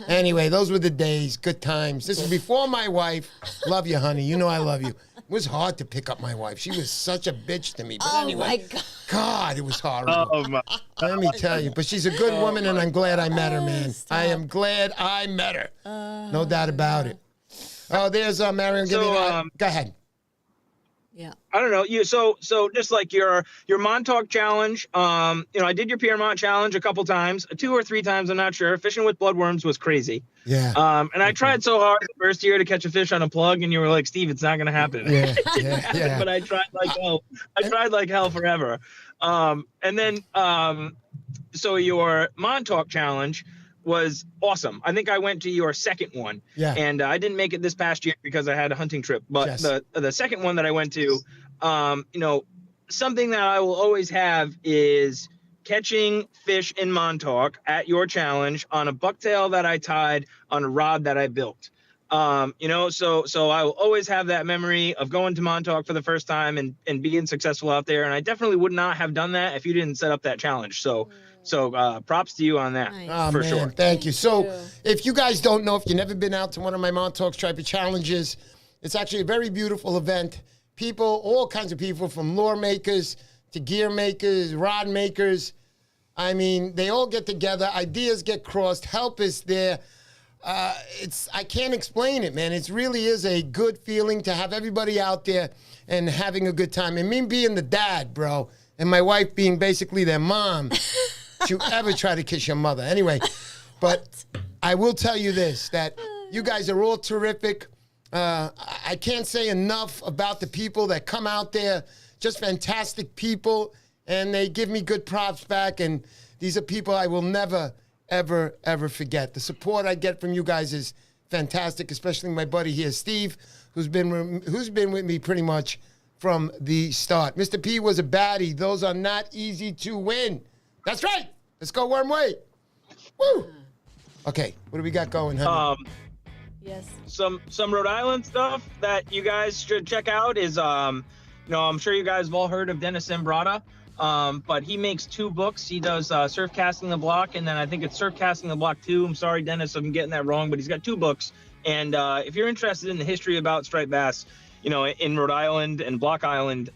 Anyway, those were the days. Good times. This was before my wife. Love you, honey. You know I love you. It was hard to pick up my wife. She was such a bitch to me. But anyway, my God. God, it was horrible. Oh, my. Let me tell you. But she's a good woman, and I'm glad I met her, man. Stop. I am glad I met her. No doubt about it. Oh, there's Marion. Go ahead. Yeah. I don't know. So just like your Montauk challenge, you know, I did your Piermont challenge a couple times, 2 or 3 times, I'm not sure. Fishing with bloodworms was crazy. Yeah. And I tried so hard the first year to catch a fish on a plug, and you were like, Steve, it's not gonna happen. Yeah. It didn't happen, but I tried like hell. I tried like hell forever. And then so your Montauk challenge was awesome. I think I went to your second one. Yeah. And I didn't make it this past year because I had a hunting trip. But the second one that I went to, you know, something that I will always have is catching fish in Montauk at your challenge on a bucktail that I tied on a rod that I built. You know, so I will always have that memory of going to Montauk for the first time and being successful out there. And I definitely would not have done that if you didn't set up that challenge. So props to you on that. Nice. For sure. Thank you. So if you guys don't know, if you've never been out to one of my Montauk Striper challenges, it's actually a very beautiful event. People, all kinds of people, from lure makers to gear makers, rod makers. I mean, they all get together. Ideas get crossed. Help is there. I can't explain it, man. It really is a good feeling to have everybody out there and having a good time. And me being the dad, bro, and my wife being basically their mom. You ever try to kiss your mother. Anyway, but I will tell you this, that you guys are all terrific. I can't say enough about the people that come out there, just fantastic people, and they give me good props back, and these are people I will never, ever, ever forget. The support I get from you guys is fantastic, especially my buddy here, Steve, who's been with me pretty much from the start. Mr. P was a baddie. Those are not easy to win. That's right. Let's go Worm Way. Woo. Okay, what do we got going, honey? Yes. Some Rhode Island stuff that you guys should check out is I'm sure you guys have all heard of Dennis Zambrata, but he makes 2 books. He does Surf Casting the Block, and then I think it's Surf Casting the Block 2. I'm sorry, Dennis, if I'm getting that wrong, but he's got 2 books. And if you're interested in the history about striped bass, in Rhode Island and Block Island,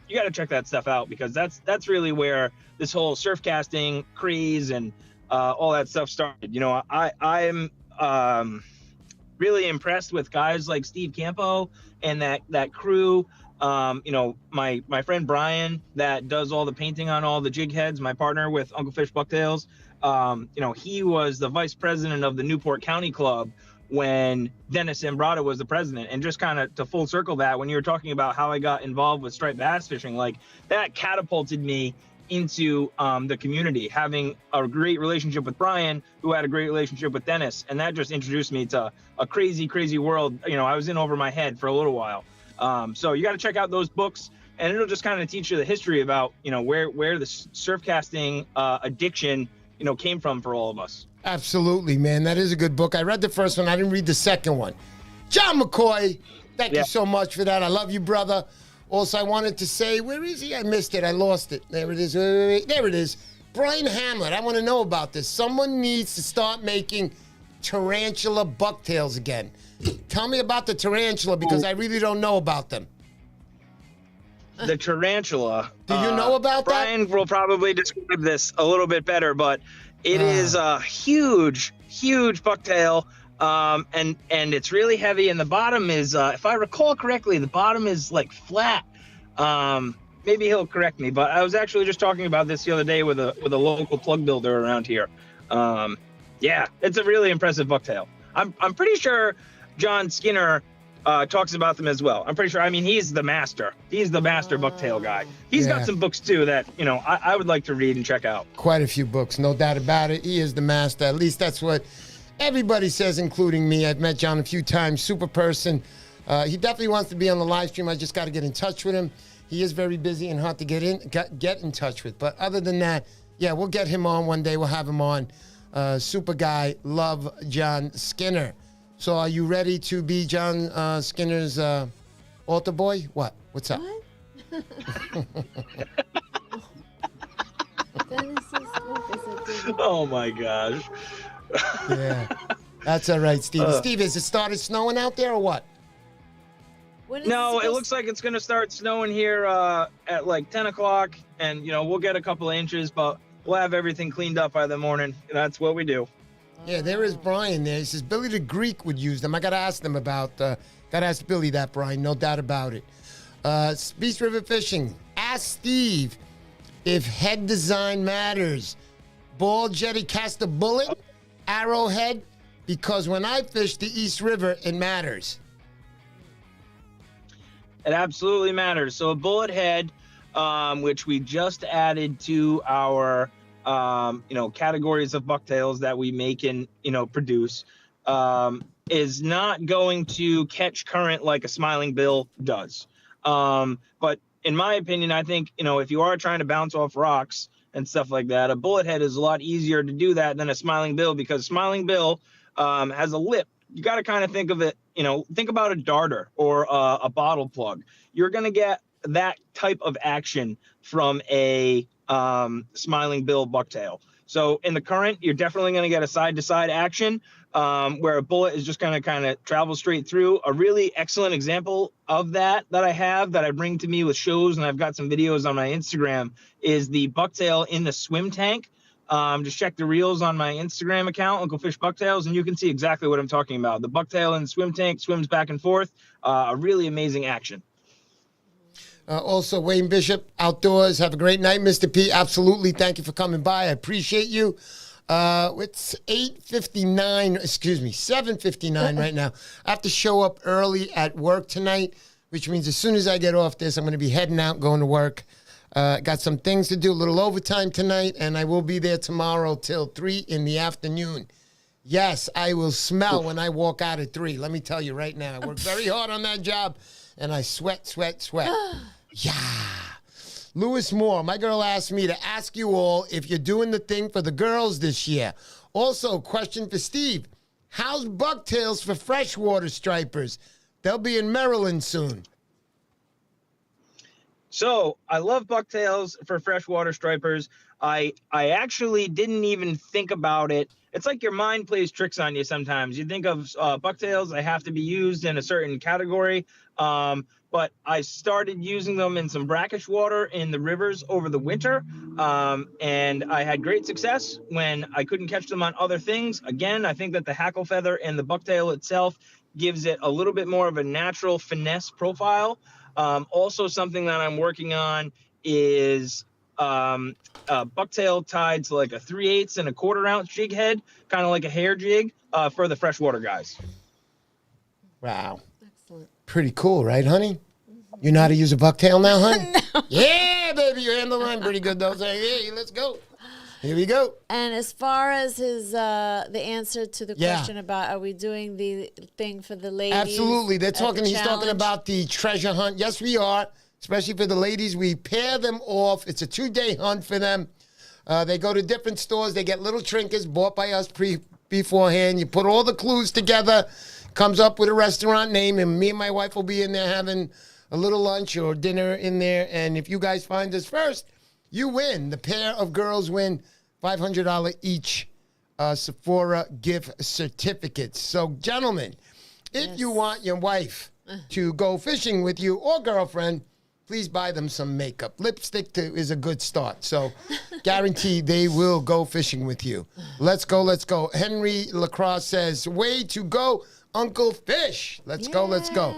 you got to check that stuff out, because that's really where this whole surf casting craze and all that stuff started. I'm really impressed with guys like Steve Campo and that crew. My friend Brian that does all the painting on all the jig heads, my partner with Uncle Fish Bucktails, he was the vice president of the Newport County Club when Dennis Zambrata was the president. And just kind of to full circle that, when you were talking about how I got involved with striped bass fishing, like that catapulted me into the community, having a great relationship with Brian, who had a great relationship with Dennis, and that just introduced me to a crazy world I was in over my head for a little while. So you got to check out those books, and it'll just kind of teach you the history about where the surf casting addiction came from for all of us. Absolutely, man. That is a good book. I read the first one. I didn't read the second one. John McCoy, thank you so much for that. I love you, brother. Also, I wanted to say, where is he? I missed it. I lost it. There it is. Wait. There it is. Brian Hamlet. I want to know about this. Someone needs to start making tarantula bucktails again. Tell me about the tarantula, because I really don't know about them. The tarantula. Do you know about that? Brian will probably describe this a little bit better, but it is a huge bucktail. And it's really heavy, and the bottom is, if I recall correctly, the bottom is like flat. Maybe he'll correct me, but I was actually just talking about this the other day with a local plug builder around here. Yeah, it's a really impressive bucktail. I'm pretty sure John Skinner talks about them as well. I'm pretty sure. I mean, he's the master. He's the master bucktail guy. He's got some books too that I would like to read and check out. Quite a few books, no doubt about it. He is the master. At least that's what everybody says, including me. I've met John a few times. Super person. He definitely wants to be on the live stream. I just got to get in touch with him. He is very busy and hard to get in touch with. But other than that, yeah, we'll get him on one day. We'll have him on. Super guy. Love John Skinner. So are you ready to be John Skinner's altar boy? What? What's up? What? Oh my gosh. Yeah. That's all right, Steve. Steve, has it started snowing out there or what? No, it looks like it's going to start snowing here at like 10 o'clock. And, we'll get a couple of inches, but we'll have everything cleaned up by the morning. That's what we do. Yeah, there is Brian there. He says Billy the Greek would use them. I got to ask them about, got to ask Billy that, Brian. No doubt about it. Beast River Fishing. Ask Steve if head design matters. Ball jetty cast a bullet, arrowhead, because when I fish the East River, it matters. It absolutely matters. So a bullet head, which we just added to our categories of bucktails that we make and produce, is not going to catch current like a smiling bill does. But in my opinion, I think if you are trying to bounce off rocks and stuff like that, a bullet head is a lot easier to do that than a smiling bill, because smiling bill has a lip. You got to kind of think of it, think about a darter or a bottle plug. You're going to get that type of action from a smiling bill bucktail. So in the current, you're definitely going to get a side-to-side action where a bullet is just going to kind of travel straight through. A really excellent example of that I bring to me with shows, and I've got some videos on my Instagram, is the bucktail in the swim tank. Just check the reels on my Instagram account, Uncle Fish Bucktails, and you can see exactly what I'm talking about. The bucktail in the swim tank swims back and forth. A really amazing action. Also, Wayne Bishop, outdoors. Have a great night, Mr. P. Absolutely. Thank you for coming by. I appreciate you. It's 7:59 right now. I have to show up early at work tonight, which means as soon as I get off this, I'm going to be heading out, going to work. Got some things to do, a little overtime tonight, and I will be there tomorrow till 3 in the afternoon. Yes, I will smell when I walk out at 3. Let me tell you right now. I work very hard on that job, and I sweat. Yeah. Lewis Moore, my girl asked me to ask you all if you're doing the thing for the girls this year. Also, question for Steve. How's Bucktails for freshwater stripers? They'll be in Maryland soon. So I love bucktails for freshwater stripers. I actually didn't even think about it. It's like your mind plays tricks on you sometimes. You think of bucktails, they have to be used in a certain category. But I started using them in some brackish water in the rivers over the winter. And I had great success when I couldn't catch them on other things. Again, I think that the hackle feather and the bucktail itself gives it a little bit more of a natural finesse profile. Also, something that I'm working on is bucktail tied to like a 3/8 and a 1/4 ounce jig head, kind of like a hair jig for the freshwater guys. Wow. Excellent. Pretty cool, right, honey? You know how to use a bucktail now, honey? No. Yeah, baby, you handle the line pretty good, though. Say, hey, let's go. Here we go. And as far as his the answer to the question about are we doing the thing for the ladies? Absolutely. They're talking. The he's talking about the treasure hunt. Yes, we are. Especially for the ladies, we pair them off. It's a 2-day hunt for them. They go to different stores. They get little trinkets bought by us beforehand. You put all the clues together, comes up with a restaurant name, and me and my wife will be in there having a little lunch or dinner in there. And if you guys find us first, you win. The pair of girls win $500 each Sephora gift certificates. So, gentlemen, if you want your wife to go fishing with you or girlfriend, please buy them some makeup. Lipstick is a good start. So, guarantee they will go fishing with you. Let's go, let's go. Henry Lacrosse says, way to go, Uncle Fish. Let's go, let's go.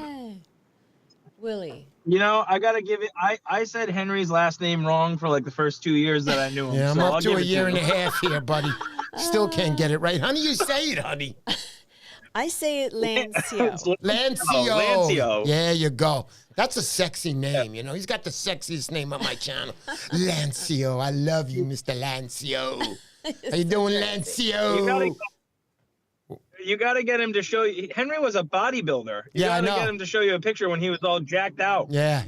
Willie. You know, I got to give it. I said Henry's last name wrong for like the first 2 years that I knew him. Yeah, I'm so up I'll to give a it year and a him. half here, buddy. Still can't get it right. Honey, you say it, honey. I say it Lancio. Lancio. There you go. That's a sexy name, you know. He's got the sexiest name on my channel. Lancio. I love you, Mr. Lancio. How you doing, Lancio? You got to get him to show you. Henry was a bodybuilder. You Yeah, I got to know. get him to show you a picture when he was all jacked out. Yeah.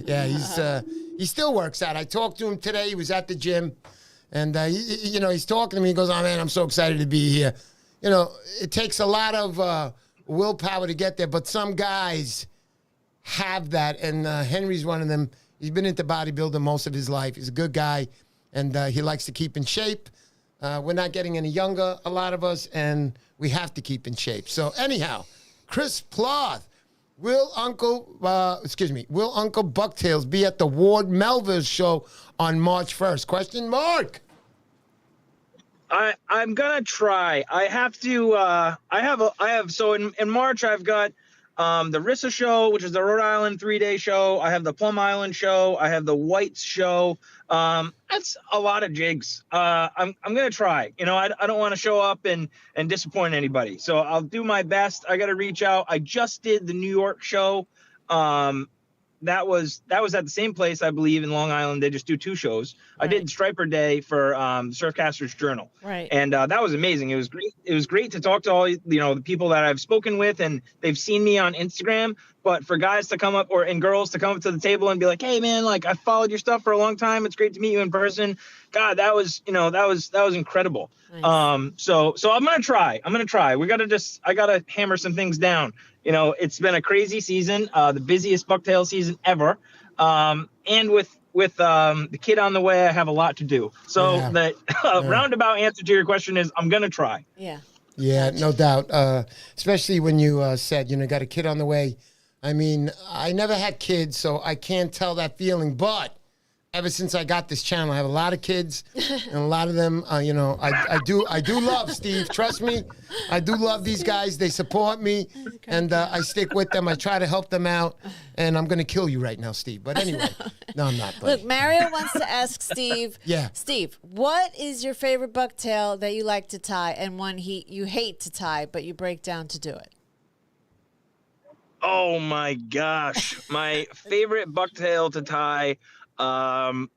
He still works out. I talked to him today. He was at the gym, and he's talking to me. He goes, "Oh man, I'm so excited to be here." You know, it takes a lot of willpower to get there, but some guys have that, and Henry's one of them. He's been into bodybuilding most of his life. He's a good guy, and he likes to keep in shape. We're not getting any younger, a lot of us, and we have to keep in shape. So anyhow, Chris Ploth, will Uncle Bucktails be at the Ward Melville show on March 1st? Question mark. I'm gonna try. I have to. So in March I've got the Rissa show, which is the Rhode Island 3-day show. I have the Plum Island show. I have the Whites show. That's a lot of jigs. I'm gonna try. You know, I don't want to show up and disappoint anybody. So I'll do my best. I got to reach out. I just did the New York show. That was at the same place, I believe, in Long Island. They just do 2 shows. Right. I did Striper Day for Surfcasters Journal. Right. And that was amazing. It was great. It was great to talk to all, the people that I've spoken with, and they've seen me on Instagram. But for guys to come up and girls to come up to the table and be like, "Hey man, like I followed your stuff for a long time. It's great to meet you in person." God, that was incredible. Nice. So I'm going to try. I got to hammer some things down. You know, it's been a crazy season, the busiest bucktail season ever. And with the kid on the way, I have a lot to do. So the roundabout answer to your question is I'm going to try. Yeah. Yeah, no doubt. Especially when you said, got a kid on the way. I mean, I never had kids, so I can't tell that feeling. But ever since I got this channel, I have a lot of kids, and a lot of them, I do love, Steve. Trust me, I do love these guys. They support me, and I stick with them. I try to help them out, and I'm going to kill you right now, Steve. But anyway, no, I'm not. Buddy. Look, Mario wants to ask Steve. Yeah. Steve, what is your favorite bucktail that you like to tie, and one you hate to tie, but you break down to do it? Oh my gosh, my favorite bucktail to tie. Oh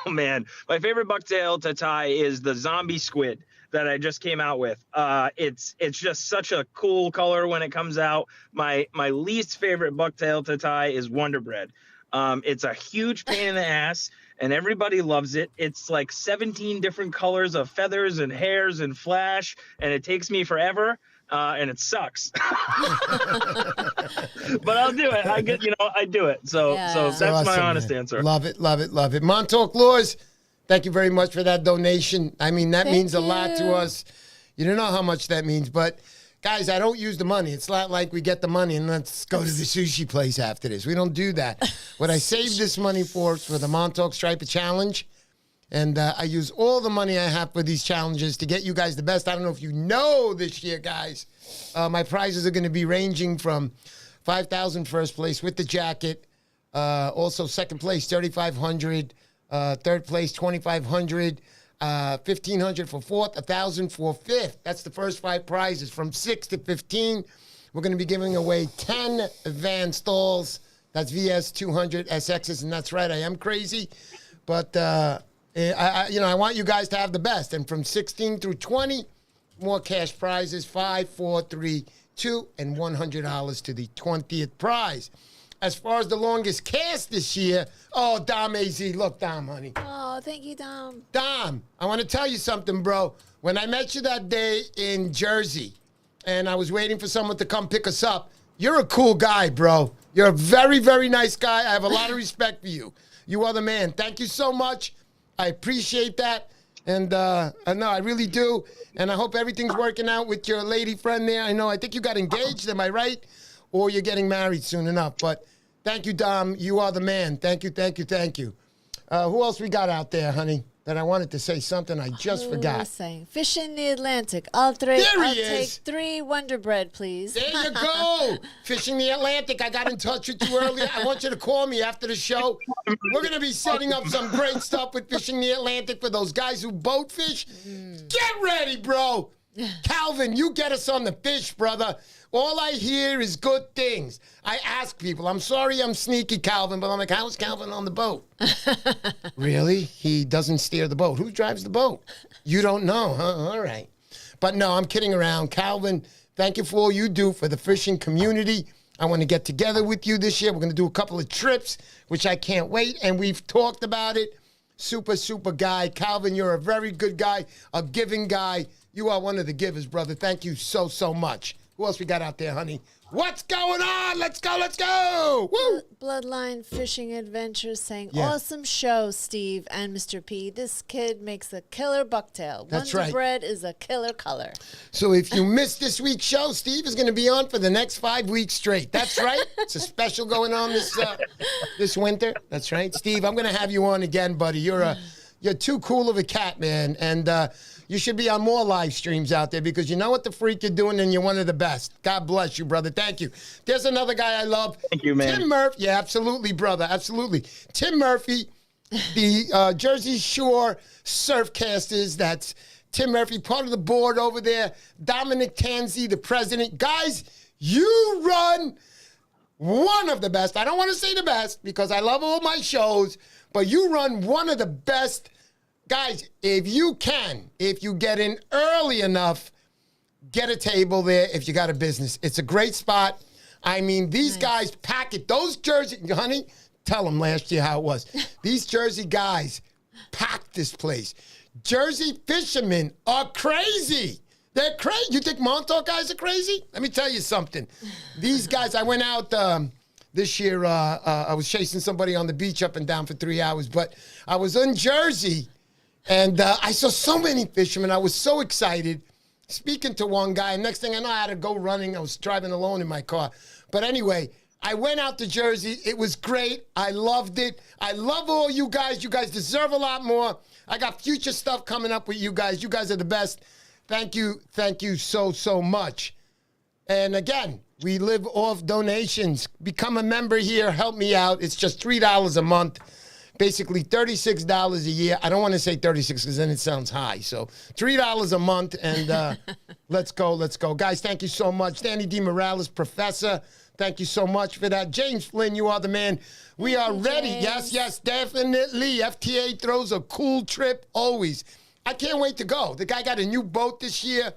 man, my favorite bucktail to tie is the zombie squid. that I just came out with. It's just such a cool color when it comes out. My least favorite bucktail to tie is Wonder Bread. It's a huge pain in the ass, and everybody loves it. It's like 17 different colors of feathers and hairs and flash, and it takes me forever, and it sucks. But I'll do it. I do it. So that's awesome, my honest man. answer. Love it, love it, love it. Montauk Laws, thank you very much for that donation. I mean, that means a lot to us. You don't know how much that means, but guys, I don't use the money. It's not like we get the money and let's go to the sushi place after this. We don't do that. What I save this money for is for the Montauk Striper Challenge. And I use all the money I have for these challenges to get you guys the best. I don't know if you know this year, guys. My prizes are going to be ranging from $5,000 first place with the jacket. Also second place, $3,500. Third place, $2,500. $1,500 for fourth, $1,000 for fifth. That's the first 5 prizes from 6 to 15. We're going to be giving away 10 Van Stalls. That's VS 200 SXs, and that's right, I am crazy, but I want you guys to have the best. And from 16 through 20, more cash prizes: 5, 4, 3, 2, and $100 to the 20th prize. As far as the longest cast this year, Dom AZ. Look, Dom, honey. Oh, thank you, Dom. Dom, I want to tell you something, bro. When I met you that day in Jersey, and I was waiting for someone to come pick us up, you're a cool guy, bro. You're a very, very nice guy. I have a lot of respect for you. You are the man. Thank you so much. I appreciate that. And I really do. And I hope everything's working out with your lady friend there. I think you got engaged, am I right? Or you're getting married soon enough. But thank you, Dom. You are the man. Thank you, thank you, thank you. Who else we got out there, honey, that I wanted to say something I just forgot? Fish in the Atlantic. I'll take 3 Wonder Bread, please. There you go. Fishing the Atlantic. I got in touch with you earlier. I want you to call me after the show. We're going to be setting up some great stuff with Fishing the Atlantic for those guys who boat fish. Get ready, bro. Calvin, you get us on the fish, brother. All I hear is good things. I ask people, I'm sorry I'm sneaky, Calvin, but I'm like, how's Calvin on the boat? Really? He doesn't steer the boat. Who drives the boat? You don't know, huh? All right. But no, I'm kidding around. Calvin, thank you for all you do for the fishing community. I want to get together with you this year. We're going to do a couple of trips, which I can't wait, and we've talked about it. Super, super guy. Calvin, you're a very good guy, a giving guy. You are one of the givers, brother. Thank you so, so much. Who else we got out there, honey? What's going on? Let's go, let's go. Woo! Bloodline Fishing Adventures saying, awesome show, Steve and Mr. P. This kid makes a killer bucktail. That's Wonder right. Bread is a killer color. So if you missed this week's show, Steve is going to be on for the next 5 weeks straight. That's right. It's a special going on this winter. That's right. Steve, I'm going to have you on again, buddy. You're too cool of a cat, man. And you should be on more live streams out there because you know what the freak you're doing and you're one of the best. God bless you, brother. Thank you. There's another guy I love. Thank you, man. Tim Murphy. Yeah, absolutely, brother. Absolutely. Tim Murphy, the Jersey Shore Surfcasters. That's Tim Murphy, part of the board over there. Dominic Tanzi, the president. Guys, you run one of the best. I don't want to say the best because I love all my shows, but you run one of the best. Guys, if you get in early enough, get a table there if you got a business. It's a great spot. I mean, these guys pack it. Those Jersey, honey, tell them last year how it was. These Jersey guys packed this place. Jersey fishermen are crazy. They're crazy. You think Montauk guys are crazy? Let me tell you something. These guys, I went out this year. I was chasing somebody on the beach up and down for 3 hours, but I was in Jersey. And I saw so many fishermen. I was so excited speaking to one guy. And next thing I know, I had to go running. I was driving alone in my car. But anyway, I went out to Jersey. It was great. I loved it. I love all you guys. You guys deserve a lot more. I got future stuff coming up with you guys. You guys are the best. Thank you. Thank you so, so much. And again, we live off donations. Become a member here. Help me out. It's just $3 a month. Basically $36 a year. I don't want to say 36 because then it sounds high. So $3 a month, and let's go, let's go. Guys, thank you so much. Danny D. Morales, Professor, thank you so much for that. James Flynn, you are the man. We are ready. James. Yes, yes, definitely. FTA throws a cool trip always. I can't wait to go. The guy got a new boat this year.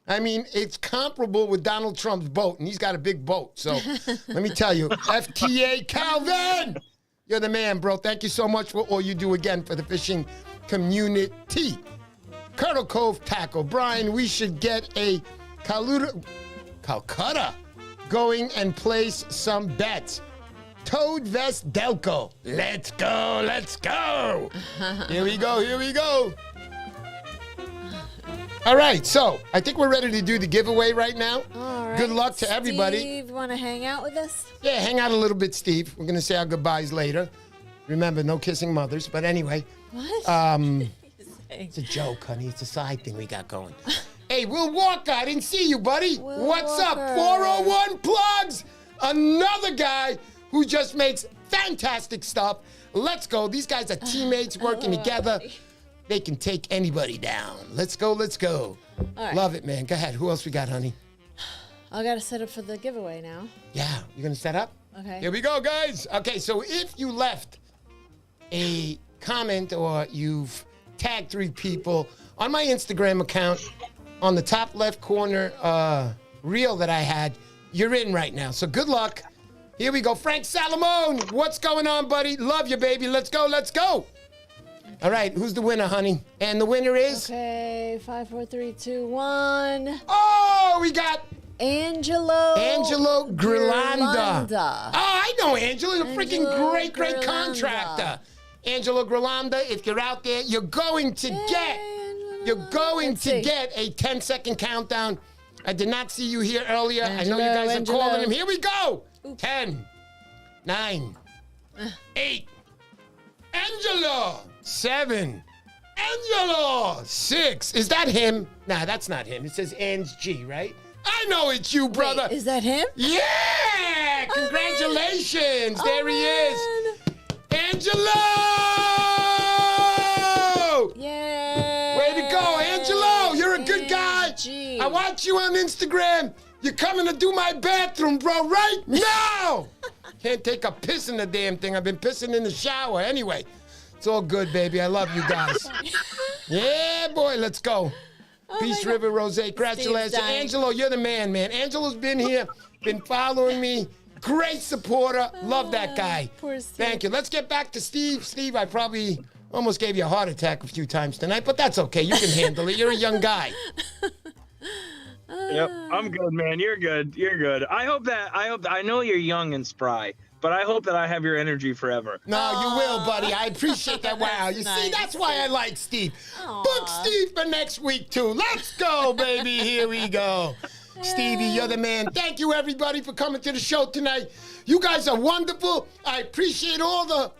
I mean, it's comparable with Donald Trump's boat, and he's got a big boat. So let me tell you, FTA Calvin, you're the man, bro. Thank you so much for all you do again for the fishing community. Colonel Cove Tackle. Brian, we should get a Calcutta going and place some bets. Toad Vest Delco. Let's go, let's go. Here we go, here we go. All right, so I think we're ready to do the giveaway right now. All right. Good luck to everybody. Steve, want to hang out with us? Yeah, hang out a little bit, Steve. We're going to say our goodbyes later. Remember, no kissing mothers. But anyway, What? it's a joke, honey. It's a side thing we got going. Hey, Will Walker, I didn't see you, buddy. Will What's Walker. up? 401 Plugs. Another guy who just makes fantastic stuff. Let's go. These guys are teammates working together. They can take anybody down. Let's go, let's go. All right. Love it, man. Go ahead. Who else we got, honey? I got to set up for the giveaway now. Yeah, you're going to set up? Okay. Here we go, guys. Okay, so if you left a comment or you've tagged 3 people on my Instagram account, on the top left corner reel that I had, you're in right now. So good luck. Here we go. Frank Salamone, what's going on, buddy? Love you, baby. Let's go, let's go. All right, who's the winner, honey? And the winner is? Okay, 5, 4, 3, 2, 1. Oh, we got Angelo Grilanda. Grilanda. Oh, I know Angelo. He's a freaking Angelo great Grilanda. contractor. Angelo Grilanda, if you're out there, you're going to get Let's see. a 10-second countdown. I did not see you here earlier. I know you Angelo, guys Angelo. are calling him. Here we go. Oops. 10, 9, 8. Angelo. 7. Angelo. 6. Is that him? Nah, that's not him. It says Ange G, right? I know it's you, brother. Wait, is that him? Yeah! Congratulations! Oh, There he is. Angelo! Yay! Way to go, Angelo! You're a good guy. Angie. I watch you on Instagram. You're coming to do my bathroom, bro, right now! Can't take a piss in the damn thing. I've been pissing in the shower. Anyway, it's all good, baby. I love you guys. Yeah, boy, let's go. Peace River Rose, congratulations. dying. Angelo, you're the man, man. Angelo's been here, been following me. Great supporter. Love that guy. Poor Steve. Thank you. Let's get back to Steve. Steve, I probably almost gave you a heart attack a few times tonight, but that's okay. You can handle it. You're a young guy. Yep, I'm good, man. You're good. You're good. I know you're young and spry, but I hope that I have your energy forever. No, you will, buddy. I appreciate that. Wow. You see, nice. that's why I like Steve. Aw. Book Steve for next week, too. Let's go, baby. Here we go. Stevie, you're the man. Thank you, everybody, for coming to the show tonight. You guys are wonderful. I appreciate all the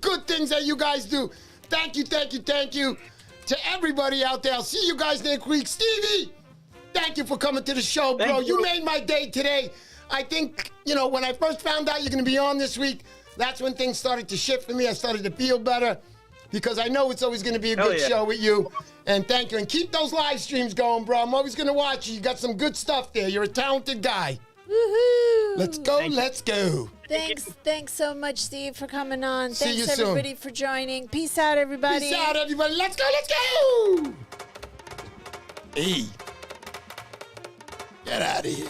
good things that you guys do. Thank you, thank you, thank you to everybody out there. I'll see you guys next week. Stevie, thank you for coming to the show, bro. Thank you. You made my day today. I think, when I first found out you're going to be on this week, that's when things started to shift for me. I started to feel better because I know it's always going to be a Hell good yeah. show with you. And thank you. And keep those live streams going, bro. I'm always going to watch you. You got some good stuff there. You're a talented guy. Woohoo! Let's go. Thank you. Let's go. Thanks so much, Steve, for coming on. See you Thanks, soon. everybody, for joining. Peace out, everybody. Peace out, everybody. Let's go. Let's go. Hey. Get out of here.